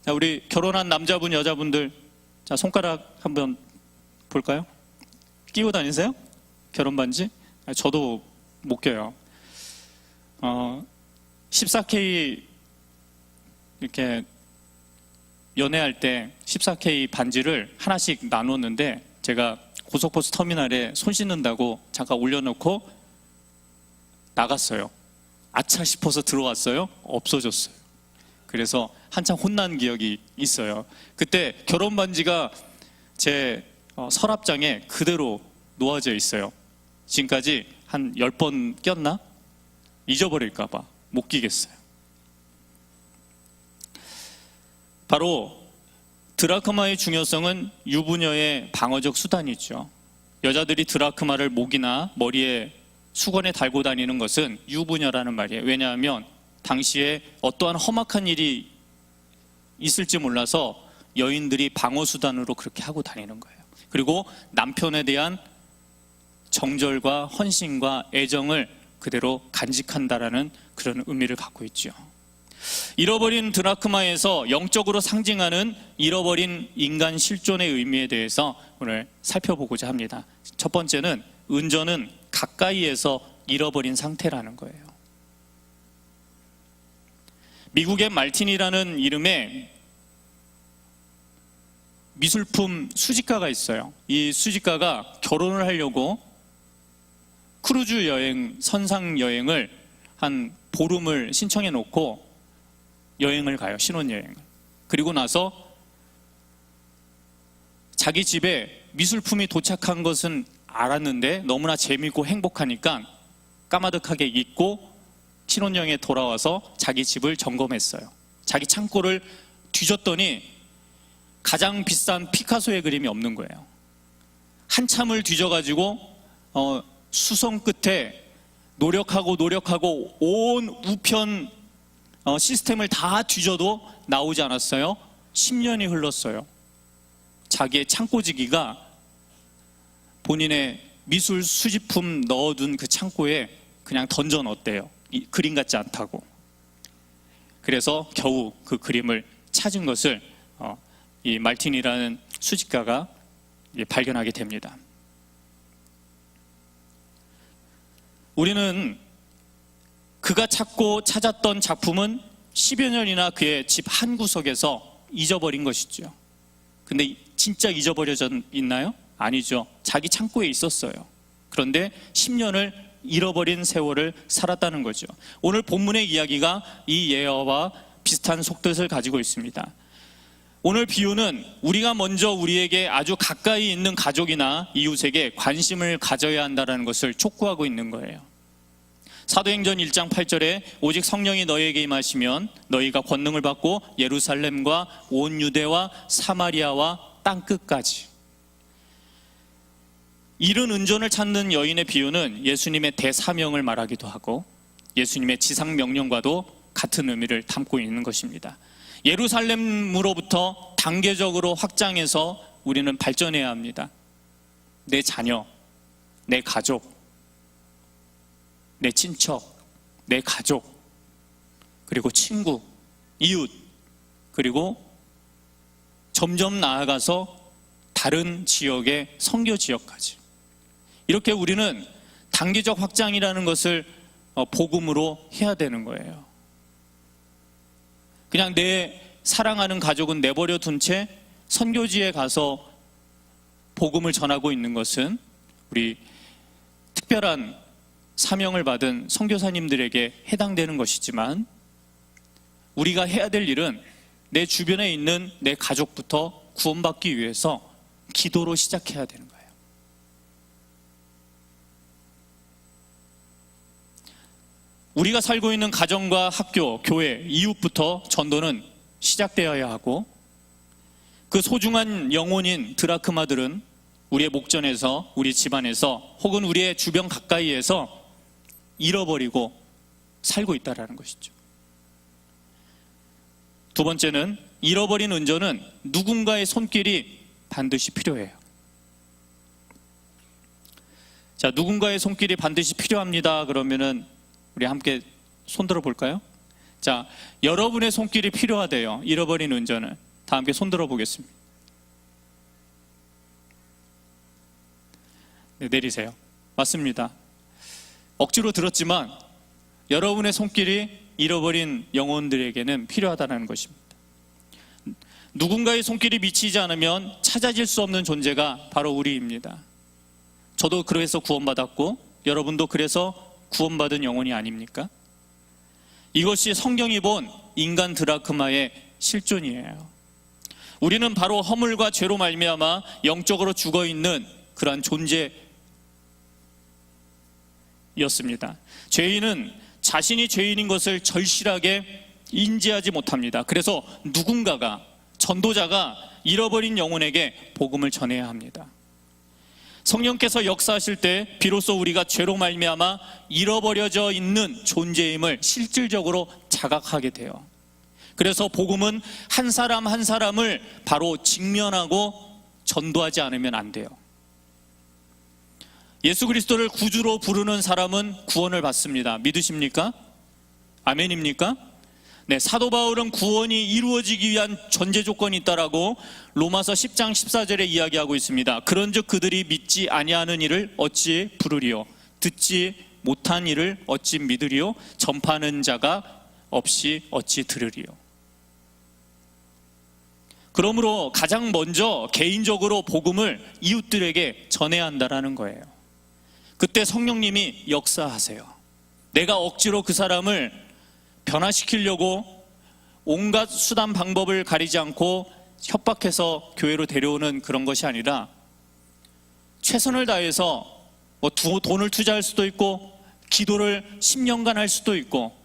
[SPEAKER 4] 자, 우리 결혼한 남자분, 여자분들, 자, 손가락 한번 볼까요? 끼고 다니세요? 결혼 반지? 저도 못 껴요. 14K 이렇게 연애할 때 14K 반지를 하나씩 나눴는데 제가 고속버스 터미널에 손 씻는다고 잠깐 올려놓고 나갔어요. 아차 싶어서 들어왔어요. 없어졌어요. 그래서 한참 혼난 기억이 있어요. 그때 결혼 반지가 제 서랍장에 그대로 놓아져 있어요. 지금까지 한 10번 꼈나? 잊어버릴까 봐 못 끼겠어요. 바로 드라크마의 중요성은 유부녀의 방어적 수단이죠. 여자들이 드라크마를 목이나 머리에 수건에 달고 다니는 것은 유부녀라는 말이에요. 왜냐하면 당시에 어떠한 험악한 일이 있을지 몰라서 여인들이 방어 수단으로 그렇게 하고 다니는 거예요. 그리고 남편에 대한 정절과 헌신과 애정을 그대로 간직한다라는 그런 의미를 갖고 있죠. 잃어버린 드라크마에서 영적으로 상징하는 잃어버린 인간 실존의 의미에 대해서 오늘 살펴보고자 합니다. 첫 번째는 은전은 가까이에서 잃어버린 상태라는 거예요. 미국의 말틴이라는 이름의 미술품 수집가가 있어요. 이 수집가가 결혼을 하려고 크루즈 여행, 선상 여행을 한 보름을 신청해 놓고 여행을 가요. 신혼여행을. 그리고 나서 자기 집에 미술품이 도착한 것은 알았는데 너무나 재미있고 행복하니까 까마득하게 잊고 신혼여행에 돌아와서 자기 집을 점검했어요. 자기 창고를 뒤졌더니 가장 비싼 피카소의 그림이 없는 거예요. 한참을 뒤져가지고 수성 끝에 노력하고 온 우편 시스템을 다 뒤져도 나오지 않았어요. 10년이 흘렀어요. 자기의 창고지기가 본인의 미술 수집품 넣어둔 그 창고에 그냥 던져 넣었대요. 이 그림 같지 않다고. 그래서 겨우 그 그림을 찾은 것을 이 말틴이라는 수집가가 발견하게 됩니다. 우리는 그가 찾고 찾았던 작품은 10여 년이나 그의 집 한 구석에서 잊어버린 것이죠. 근데 진짜 잊어버려져 있나요? 아니죠. 자기 창고에 있었어요. 그런데 10년을 잃어버린 세월을 살았다는 거죠. 오늘 본문의 이야기가 이 예화와 비슷한 속뜻을 가지고 있습니다. 오늘 비유는 우리가 먼저 우리에게 아주 가까이 있는 가족이나 이웃에게 관심을 가져야 한다는 것을 촉구하고 있는 거예요. 사도행전 1장 8절에 오직 성령이 너희에게 임하시면 너희가 권능을 받고 예루살렘과 온 유대와 사마리아와 땅끝까지. 이른 은전을 찾는 여인의 비유는 예수님의 대사명을 말하기도 하고 예수님의 지상 명령과도 같은 의미를 담고 있는 것입니다. 예루살렘으로부터 단계적으로 확장해서 우리는 발전해야 합니다. 내 자녀, 내 가족, 내 친척, 내 가족, 그리고 친구, 이웃, 그리고 점점 나아가서 다른 지역의 선교 지역까지. 이렇게 우리는 단계적 확장이라는 것을 복음으로 해야 되는 거예요. 그냥 내 사랑하는 가족은 내버려 둔 채 선교지에 가서 복음을 전하고 있는 것은 우리 특별한 사명을 받은 선교사님들에게 해당되는 것이지만 우리가 해야 될 일은 내 주변에 있는 내 가족부터 구원받기 위해서 기도로 시작해야 되는 거예요. 우리가 살고 있는 가정과 학교, 교회, 이웃부터 전도는 시작되어야 하고 그 소중한 영혼인 드라크마들은 우리의 목전에서, 우리 집안에서 혹은 우리의 주변 가까이에서 잃어버리고 살고 있다는 것이죠. 두 번째는 잃어버린 은전은 누군가의 손길이 반드시 필요해요. 자, 누군가의 손길이 반드시 필요합니다. 그러면은 우리 함께 손들어 볼까요? 자, 여러분의 손길이 필요하대요. 잃어버린 은전을. 다 함께 손들어 보겠습니다. 네, 내리세요. 맞습니다. 억지로 들었지만 여러분의 손길이 잃어버린 영혼들에게는 필요하다는 것입니다. 누군가의 손길이 미치지 않으면 찾아질 수 없는 존재가 바로 우리입니다. 저도 그래서 구원받았고 여러분도 그래서 구원받은 영혼이 아닙니까? 이것이 성경이 본 인간 드라크마의 실존이에요. 우리는 바로 허물과 죄로 말미암아 영적으로 죽어있는 그러한 존재였습니다. 죄인은 자신이 죄인인 것을 절실하게 인지하지 못합니다. 그래서 누군가가, 전도자가 잃어버린 영혼에게 복음을 전해야 합니다. 성령께서 역사하실 때 비로소 우리가 죄로 말미암아 잃어버려져 있는 존재임을 실질적으로 자각하게 돼요. 그래서 복음은 한 사람 한 사람을 바로 직면하고 전도하지 않으면 안 돼요. 예수 그리스도를 구주로 부르는 사람은 구원을 받습니다. 믿으십니까? 아멘입니까? 네, 사도 바울은 구원이 이루어지기 위한 전제 조건이 있다라고 로마서 10장 14절에 이야기하고 있습니다. 그런즉 그들이 믿지 아니하는 이를 어찌 부르리요? 듣지 못한 이를 어찌 믿으리요? 전파하는 자가 없이 어찌 들으리요? 그러므로 가장 먼저 개인적으로 복음을 이웃들에게 전해야 한다라는 거예요. 그때 성령님이 역사하세요. 내가 억지로 그 사람을 변화시키려고 온갖 수단 방법을 가리지 않고 협박해서 교회로 데려오는 그런 것이 아니라 최선을 다해서 돈을 투자할 수도 있고 기도를 10년간 할 수도 있고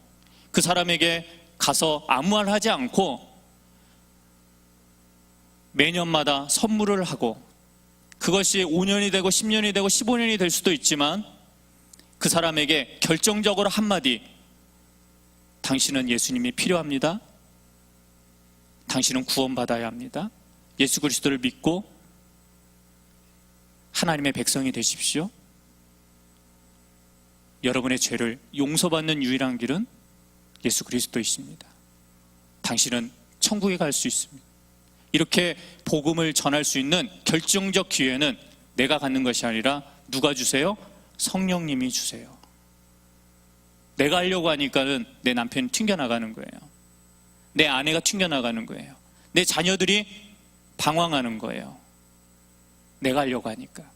[SPEAKER 4] 그 사람에게 가서 아무 말 하지 않고 매년마다 선물을 하고 그것이 5년이 되고 10년이 되고 15년이 될 수도 있지만 그 사람에게 결정적으로 한마디, 당신은 예수님이 필요합니다. 당신은 구원받아야 합니다. 예수 그리스도를 믿고 하나님의 백성이 되십시오. 여러분의 죄를 용서받는 유일한 길은 예수 그리스도이십니다. 당신은 천국에 갈 수 있습니다. 이렇게 복음을 전할 수 있는 결정적 기회는 내가 갖는 것이 아니라 누가 주세요? 성령님이 주세요. 내가 하려고 하니까는 내 남편이 튕겨나가는 거예요. 내 아내가 튕겨나가는 거예요. 내 자녀들이 방황하는 거예요. 내가 하려고 하니까.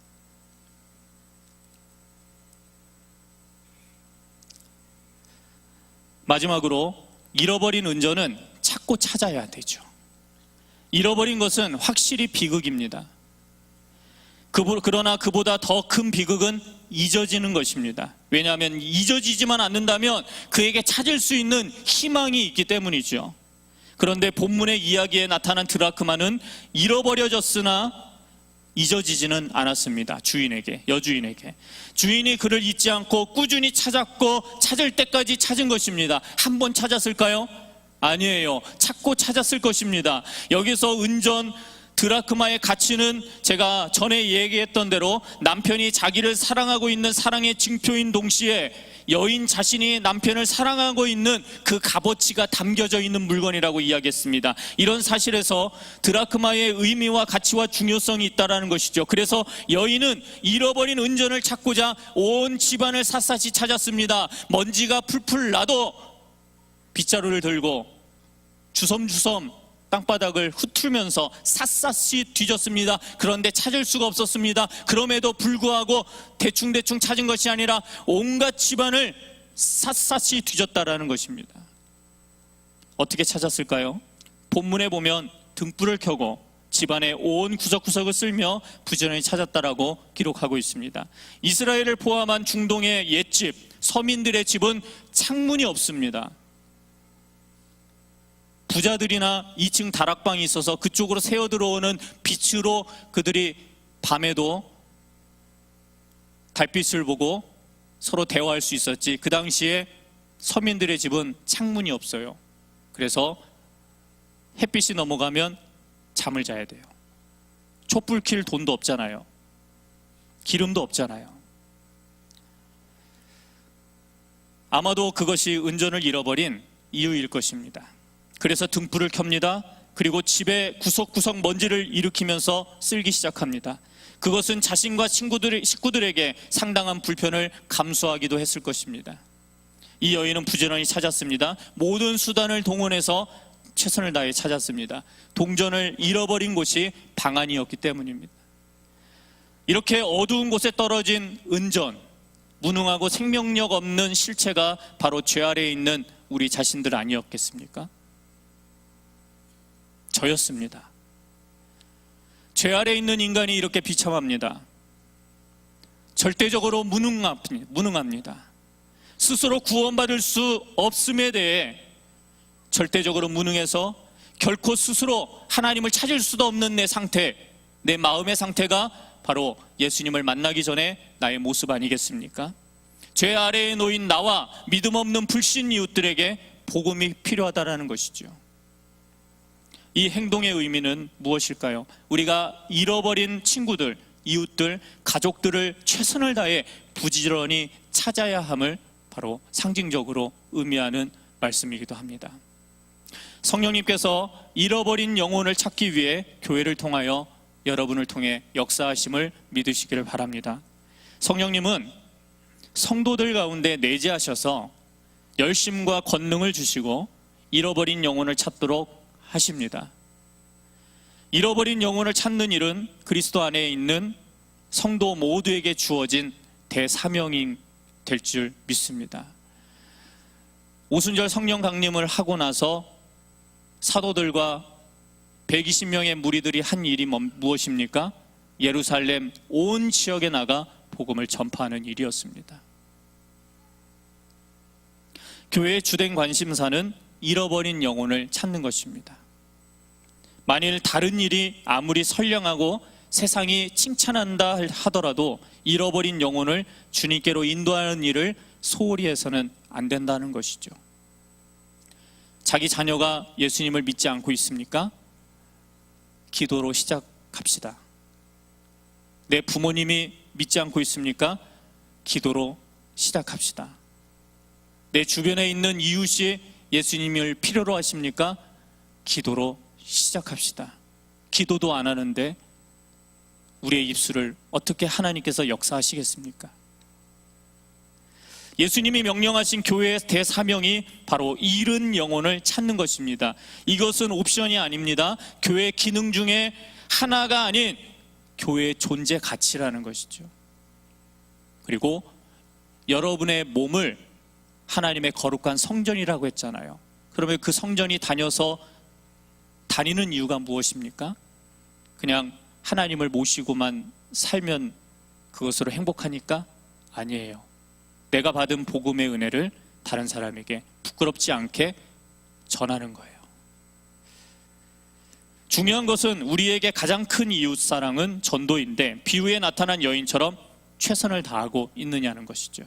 [SPEAKER 4] 마지막으로 잃어버린 은전은 찾고 찾아야 되죠. 잃어버린 것은 확실히 비극입니다. 그러나 그보다 더 큰 비극은 잊어지는 것입니다. 왜냐하면 잊어지지만 않는다면 그에게 찾을 수 있는 희망이 있기 때문이죠. 그런데 본문의 이야기에 나타난 드라크마는 잃어버려졌으나 잊어지지는 않았습니다. 여주인에게. 주인이 그를 잊지 않고 꾸준히 찾았고 찾을 때까지 찾은 것입니다. 한 번 찾았을까요? 아니에요. 찾고 찾았을 것입니다. 여기서 은전 드라크마의 가치는 제가 전에 얘기했던 대로 남편이 자기를 사랑하고 있는 사랑의 증표인 동시에 여인 자신이 남편을 사랑하고 있는 그 값어치가 담겨져 있는 물건이라고 이야기했습니다. 이런 사실에서 드라크마의 의미와 가치와 중요성이 있다는 것이죠. 그래서 여인은 잃어버린 은전을 찾고자 온 집안을 샅샅이 찾았습니다. 먼지가 풀풀 나도 빗자루를 들고 주섬주섬 땅바닥을 흩으면서 샅샅이 뒤졌습니다. 그런데 찾을 수가 없었습니다. 그럼에도 불구하고 대충대충 찾은 것이 아니라 온갖 집안을 샅샅이 뒤졌다라는 것입니다. 어떻게 찾았을까요? 본문에 보면 등불을 켜고 집안의 온 구석구석을 쓸며 부지런히 찾았다라고 기록하고 있습니다. 이스라엘을 포함한 중동의 옛집, 서민들의 집은 창문이 없습니다. 부자들이나 2층 다락방이 있어서 그쪽으로 새어 들어오는 빛으로 그들이 밤에도 달빛을 보고 서로 대화할 수 있었지, 그 당시에 서민들의 집은 창문이 없어요. 그래서 햇빛이 넘어가면 잠을 자야 돼요. 촛불 킬 돈도 없잖아요. 기름도 없잖아요. 아마도 그것이 은전을 잃어버린 이유일 것입니다. 그래서 등불을 켭니다. 그리고 집에 구석구석 먼지를 일으키면서 쓸기 시작합니다. 그것은 자신과 식구들에게 상당한 불편을 감수하기도 했을 것입니다. 이 여인은 부지런히 찾았습니다. 모든 수단을 동원해서 최선을 다해 찾았습니다. 동전을 잃어버린 곳이 방 안이었기 때문입니다. 이렇게 어두운 곳에 떨어진 은전, 무능하고 생명력 없는 실체가 바로 죄 아래에 있는 우리 자신들 아니었겠습니까? 저였습니다. 죄 아래에 있는 인간이 이렇게 비참합니다. 절대적으로 무능합니다. 스스로 구원받을 수 없음에 대해 절대적으로 무능해서 결코 스스로 하나님을 찾을 수도 없는 내 상태, 내 마음의 상태가 바로 예수님을 만나기 전에 나의 모습 아니겠습니까? 죄 아래에 놓인 나와 믿음 없는 불신 이웃들에게 복음이 필요하다라는 것이죠. 이 행동의 의미는 무엇일까요? 우리가 잃어버린 친구들, 이웃들, 가족들을 최선을 다해 부지런히 찾아야 함을 바로 상징적으로 의미하는 말씀이기도 합니다. 성령님께서 잃어버린 영혼을 찾기 위해 교회를 통하여 여러분을 통해 역사하심을 믿으시기를 바랍니다. 성령님은 성도들 가운데 내재하셔서 열심과 권능을 주시고 잃어버린 영혼을 찾도록 하십니다. 잃어버린 영혼을 찾는 일은 그리스도 안에 있는 성도 모두에게 주어진 대사명이 될 줄 믿습니다. 오순절 성령 강림을 하고 나서 사도들과 120명의 무리들이 한 일이 무엇입니까? 예루살렘 온 지역에 나가 복음을 전파하는 일이었습니다. 교회의 주된 관심사는 잃어버린 영혼을 찾는 것입니다. 만일 다른 일이 아무리 선량하고 세상이 칭찬한다 하더라도 잃어버린 영혼을 주님께로 인도하는 일을 소홀히 해서는 안 된다는 것이죠. 자기 자녀가 예수님을 믿지 않고 있습니까? 기도로 시작합시다. 내 부모님이 믿지 않고 있습니까? 기도로 시작합시다. 내 주변에 있는 이웃이 예수님을 필요로 하십니까? 기도로 시작합시다. 기도도 안 하는데 우리의 입술을 어떻게 하나님께서 역사하시겠습니까? 예수님이 명령하신 교회의 대사명이 바로 잃은 영혼을 찾는 것입니다. 이것은 옵션이 아닙니다. 교회의 기능 중에 하나가 아닌 교회의 존재 가치라는 것이죠. 그리고 여러분의 몸을 하나님의 거룩한 성전이라고 했잖아요. 그러면 그 성전이 다니는 이유가 무엇입니까? 그냥 하나님을 모시고만 살면 그것으로 행복하니까? 아니에요. 내가 받은 복음의 은혜를 다른 사람에게 부끄럽지 않게 전하는 거예요. 중요한 것은 우리에게 가장 큰 이웃 사랑은 전도인데 비유에 나타난 여인처럼 최선을 다하고 있느냐는 것이죠.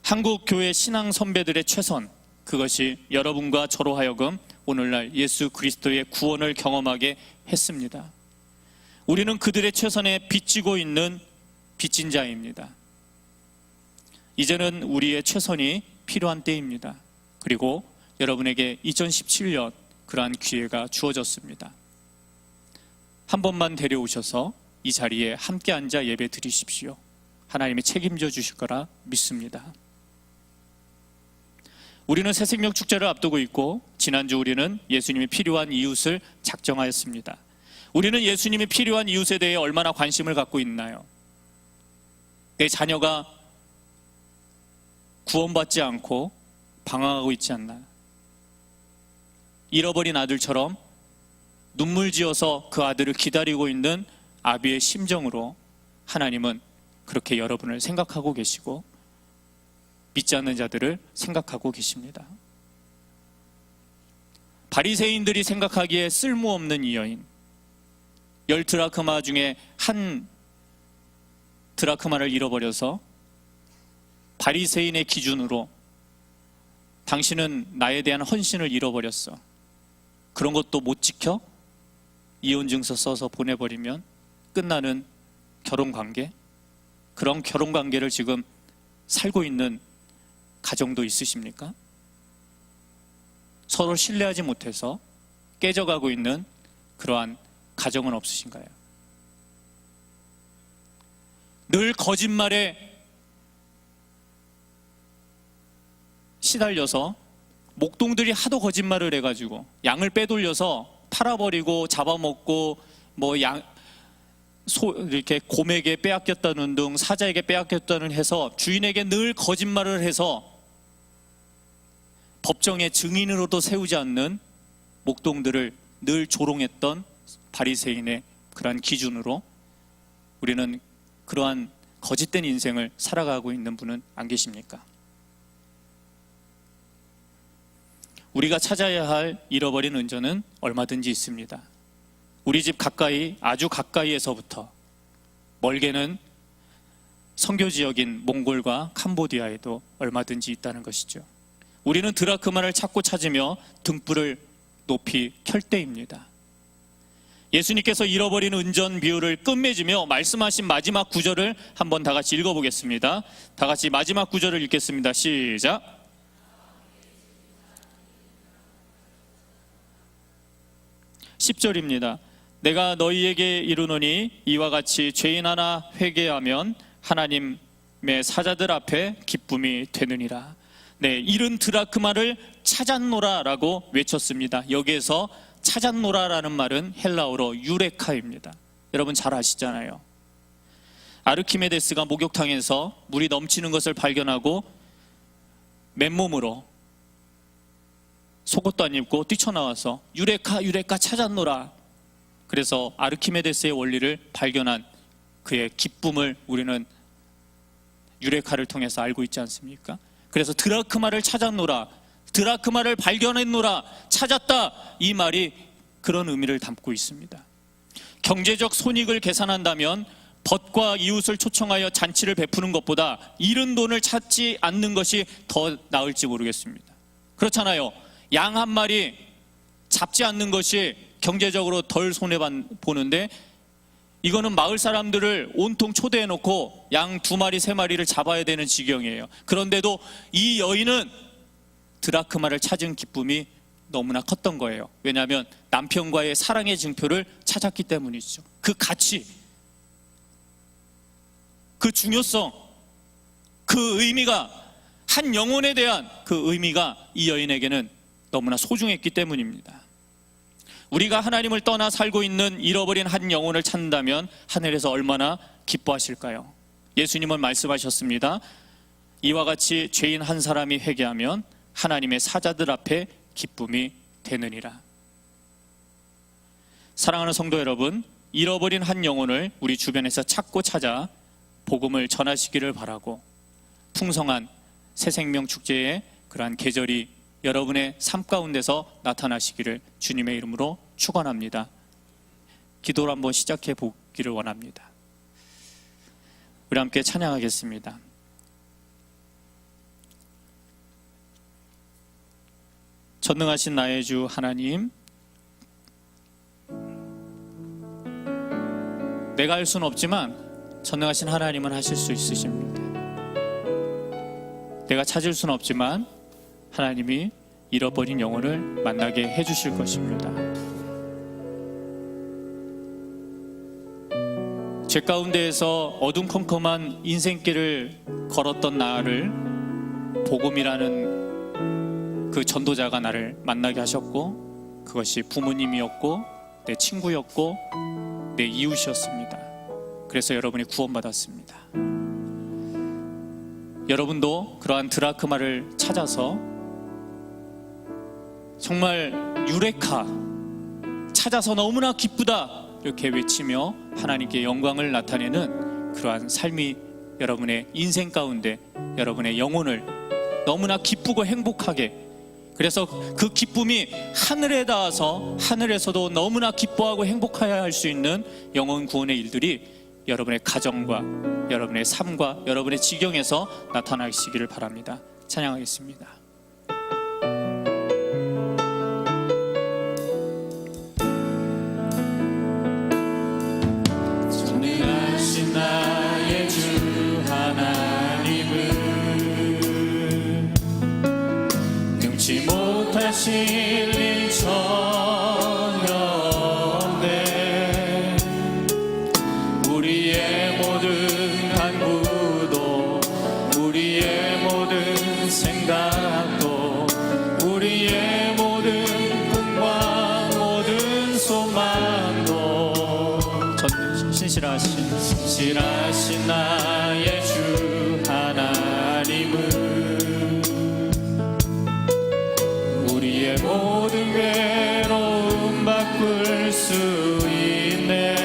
[SPEAKER 4] 한국 교회 신앙 선배들의 최선, 그것이 여러분과 저로 하여금 오늘날 예수 그리스도의 구원을 경험하게 했습니다. 우리는 그들의 최선에 빚지고 있는 빚진 자입니다. 이제는 우리의 최선이 필요한 때입니다. 그리고 여러분에게 2017년 그러한 기회가 주어졌습니다. 한 번만 데려오셔서 이 자리에 함께 앉아 예배 드리십시오. 하나님이 책임져 주실 거라 믿습니다. 우리는 새생명 축제를 앞두고 있고 지난주 우리는 예수님이 필요한 이웃을 작정하였습니다. 우리는 예수님이 필요한 이웃에 대해 얼마나 관심을 갖고 있나요? 내 자녀가 구원받지 않고 방황하고 있지 않나? 잃어버린 아들처럼 눈물 지어서 그 아들을 기다리고 있는 아비의 심정으로 하나님은 그렇게 여러분을 생각하고 계시고 믿지 않는 자들을 생각하고 계십니다. 바리새인들이 생각하기에 쓸모없는 이 여인, 10드라크마 중에 한 드라크마를 잃어버려서 바리새인의 기준으로 당신은 나에 대한 헌신을 잃어버렸어. 그런 것도 못 지켜? 이혼증서 써서 보내버리면 끝나는 결혼관계? 그런 결혼관계를 지금 살고 있는 가정도 있으십니까? 서로 신뢰하지 못해서 깨져가고 있는 그러한 가정은 없으신가요? 늘 거짓말에 시달려서 목동들이 하도 거짓말을 해가지고 양을 빼돌려서 팔아버리고 잡아먹고 이렇게 곰에게 빼앗겼다는 등 사자에게 빼앗겼다는 해서 주인에게 늘 거짓말을 해서 법정에 증인으로도 세우지 않는 목동들을 늘 조롱했던 바리새인의 그러한 기준으로 우리는 그러한 거짓된 인생을 살아가고 있는 분은 안 계십니까? 우리가 찾아야 할 잃어버린 은전은 얼마든지 있습니다. 우리 집 가까이, 아주 가까이에서부터 멀게는 선교 지역인 몽골과 캄보디아에도 얼마든지 있다는 것이죠. 우리는 드라크마를 찾고 찾으며 등불을 높이 켤 때입니다. 예수님께서 잃어버린 은전 비유를 끝맺으며 말씀하신 마지막 구절을 한번 다 같이 읽어보겠습니다. 다 같이 마지막 구절을 읽겠습니다. 시작. 10절입니다. 내가 너희에게 이르노니 이와 같이 죄인 하나 회개하면 하나님의 사자들 앞에 기쁨이 되느니라. 네, 잃은 드라크마를 찾았노라 라고 외쳤습니다. 여기에서 찾았노라라는 말은 헬라어로 유레카입니다. 여러분 잘 아시잖아요. 아르키메데스가 목욕탕에서 물이 넘치는 것을 발견하고 맨몸으로 속옷도 안 입고 뛰쳐나와서 유레카 유레카 찾았노라. 그래서 아르키메데스의 원리를 발견한 그의 기쁨을 우리는 유레카를 통해서 알고 있지 않습니까? 그래서 드라크마를 찾았노라, 드라크마를 발견했노라, 찾았다, 이 말이 그런 의미를 담고 있습니다. 경제적 손익을 계산한다면 벗과 이웃을 초청하여 잔치를 베푸는 것보다 잃은 돈을 찾지 않는 것이 더 나을지 모르겠습니다. 그렇잖아요. 양 한 마리 잡지 않는 것이 경제적으로 덜 손해보는데 이거는 마을 사람들을 온통 초대해놓고 양 2마리 3마리를 잡아야 되는 지경이에요. 그런데도 이 여인은 드라크마를 찾은 기쁨이 너무나 컸던 거예요. 왜냐하면 남편과의 사랑의 증표를 찾았기 때문이죠. 그 가치, 그 중요성, 그 의미가, 한 영혼에 대한 그 의미가 이 여인에게는 너무나 소중했기 때문입니다. 우리가 하나님을 떠나 살고 있는 잃어버린 한 영혼을 찾는다면 하늘에서 얼마나 기뻐하실까요? 예수님은 말씀하셨습니다. 이와 같이 죄인 한 사람이 회개하면 하나님의 사자들 앞에 기쁨이 되느니라. 사랑하는 성도 여러분, 잃어버린 한 영혼을 우리 주변에서 찾고 찾아 복음을 전하시기를 바라고, 풍성한 새생명 축제의 그러한 계절이 여러분의 삶 가운데서 나타나시기를 주님의 이름으로 축원합니다. 기도를 한번 시작해 보기를 원합니다. 우리 함께 찬양하겠습니다. 전능하신 나의 주 하나님, 내가 할 수는 없지만 전능하신 하나님은 하실 수 있으십니다. 내가 찾을 수는 없지만 하나님이 잃어버린 영혼을 만나게 해주실 것입니다. 죄 가운데에서 어둠컴컴한 인생길을 걸었던 나를 복음이라는 그 전도자가 나를 만나게 하셨고, 그것이 부모님이었고 내 친구였고 내 이웃이었습니다. 그래서 여러분이 구원받았습니다. 여러분도 그러한 드라크마를 찾아서 정말 유레카, 찾아서 너무나 기쁘다 이렇게 외치며 하나님께 영광을 나타내는 그러한 삶이 여러분의 인생 가운데 여러분의 영혼을 너무나 기쁘고 행복하게, 그래서 그 기쁨이 하늘에 닿아서 하늘에서도 너무나 기뻐하고 행복해야 할 수 있는 영혼 구원의 일들이 여러분의 가정과 여러분의 삶과 여러분의 지경에서 나타나시기를 바랍니다. 찬양하겠습니다. 하실 일 전혀 없네. 우리의 모든 간구도 우리의 모든 생각도 우리의 모든 꿈과 모든 소망도 신실하신 나의 주 하나님은 우리의 모든 괴로움 바꿀 수 있네.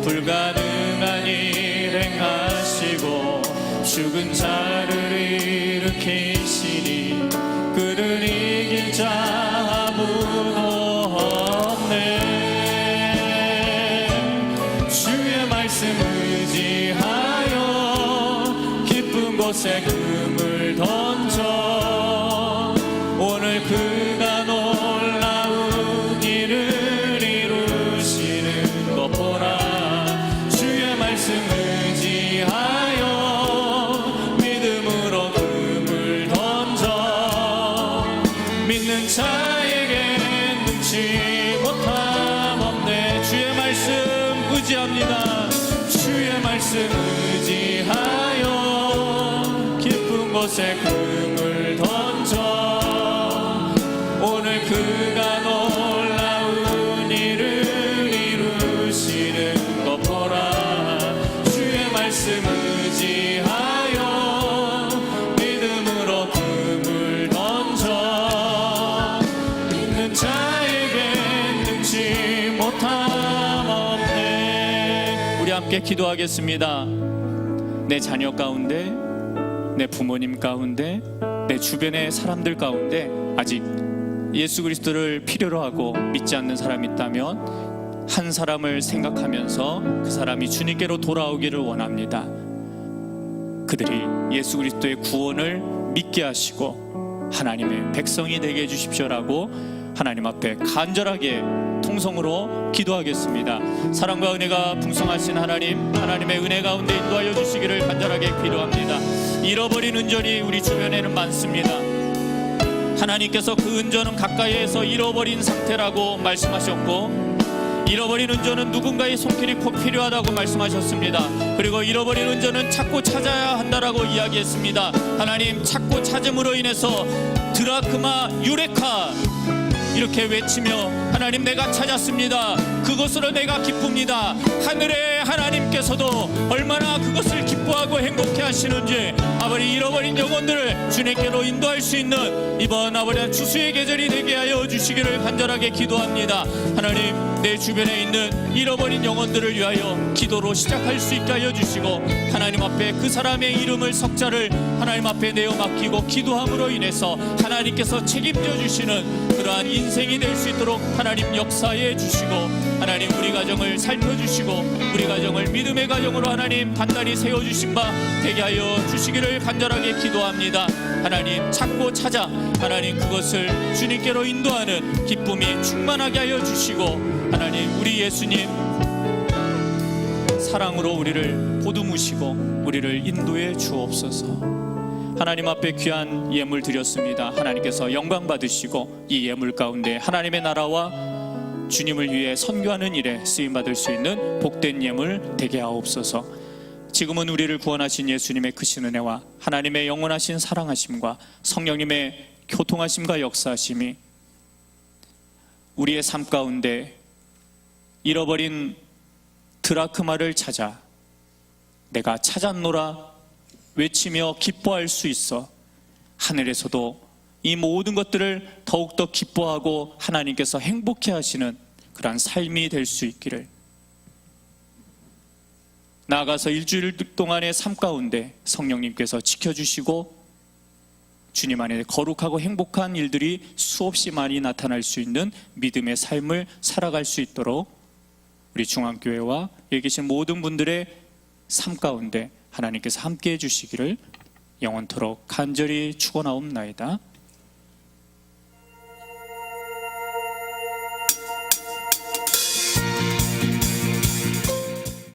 [SPEAKER 4] 불가능한 일 행하시고 죽은 자를 일으키시니 그를 이길 자 아무도 없네. 주의 말씀 의지하여 깊은 곳에 금을 던져 오늘 그가 놀라운 일을 이루시는 것 보라. 주의 말씀 의지하여 믿음으로 금을 던져 믿는 자에게 능치 못함 없네. 주의 말씀 의지합니다. 주의 말씀 의지하여 깊은 곳에 금을 던져 오늘 그가 놀라운 일을 이루시는 것 보라. 주의 말씀 의지하여 믿음으로 금을 던져 믿는 자에게 능치 못함 없네. 우리 함께 기도하겠습니다. 내 자녀 가운데, 내 부모님 가운데, 내 주변의 사람들 가운데 아직 예수 그리스도를 필요로 하고 믿지 않는 사람이 있다면 한 사람을 생각하면서 그 사람이 주님께로 돌아오기를 원합니다. 그들이 예수 그리스도의 구원을 믿게 하시고 하나님의 백성이 되게 해주십시오라고 하나님 앞에 간절하게 통성으로 기도하겠습니다. 사랑과 은혜가 풍성하신 하나님, 하나님의 은혜 가운데 인도하여 주시기를 간절하게 기도합니다. 잃어버린 은전이 우리 주변에는 많습니다. 하나님께서 그 은전은 가까이에서 잃어버린 상태라고 말씀하셨고 잃어버린 은전은 누군가의 손길이 꼭 필요하다고 말씀하셨습니다. 그리고 잃어버린 은전은 찾고 찾아야 한다라고 이야기했습니다. 하나님, 찾고 찾음으로 인해서 드라크마 유레카 이렇게 외치며 하나님 내가 찾았습니다. 그것으로 내가 기쁩니다. 하늘의 하나님께서도 얼마나 그것을 기뻐하고 행복해 하시는지 아버지 잃어버린 영혼들을 주님께로 인도할 수 있는 이번 아버지 추수의 계절이 되게 하여 주시기를 간절하게 기도합니다. 하나님, 내 주변에 있는 잃어버린 영혼들을 위하여 기도로 시작할 수 있게 하여 주시고 하나님 앞에 그 사람의 이름을 석자를 하나님 앞에 내어 맡기고 기도함으로 인해서 하나님께서 책임져 주시는 그러한 인생이 될 수 있도록 하나님 역사해 주시고 하나님 우리 가정을 살펴주시고 우리 가정을 믿음의 가정으로 하나님 단단히 세워주신 바 되게 하여 주시기를 간절하게 기도합니다. 하나님, 찾고 찾아 하나님 그것을 주님께로 인도하는 기쁨이 충만하게 하여 주시고 하나님 우리 예수님 사랑으로 우리를 보듬으시고 우리를 인도해 주옵소서. 하나님 앞에 귀한 예물 드렸습니다. 하나님께서 영광 받으시고 이 예물 가운데 하나님의 나라와 주님을 위해 선교하는 일에 쓰임받을 수 있는 복된 예물 되게 하옵소서. 지금은 우리를 구원하신 예수님의 크신 은혜와 하나님의 영원하신 사랑하심과 성령님의 교통하심과 역사하심이 우리의 삶 가운데 잃어버린 드라크마를 찾아 내가 찾았노라 외치며 기뻐할 수 있어 하늘에서도 이 모든 것들을 더욱더 기뻐하고 하나님께서 행복해 하시는 그러한 삶이 될 수 있기를, 나아가서 일주일 동안의 삶 가운데 성령님께서 지켜주시고 주님 안에 거룩하고 행복한 일들이 수없이 많이 나타날 수 있는 믿음의 삶을 살아갈 수 있도록 우리 중앙교회와 여기 계신 모든 분들의 삶 가운데 하나님께서 함께해 주시기를 영원토록 간절히 축원하옵나이다.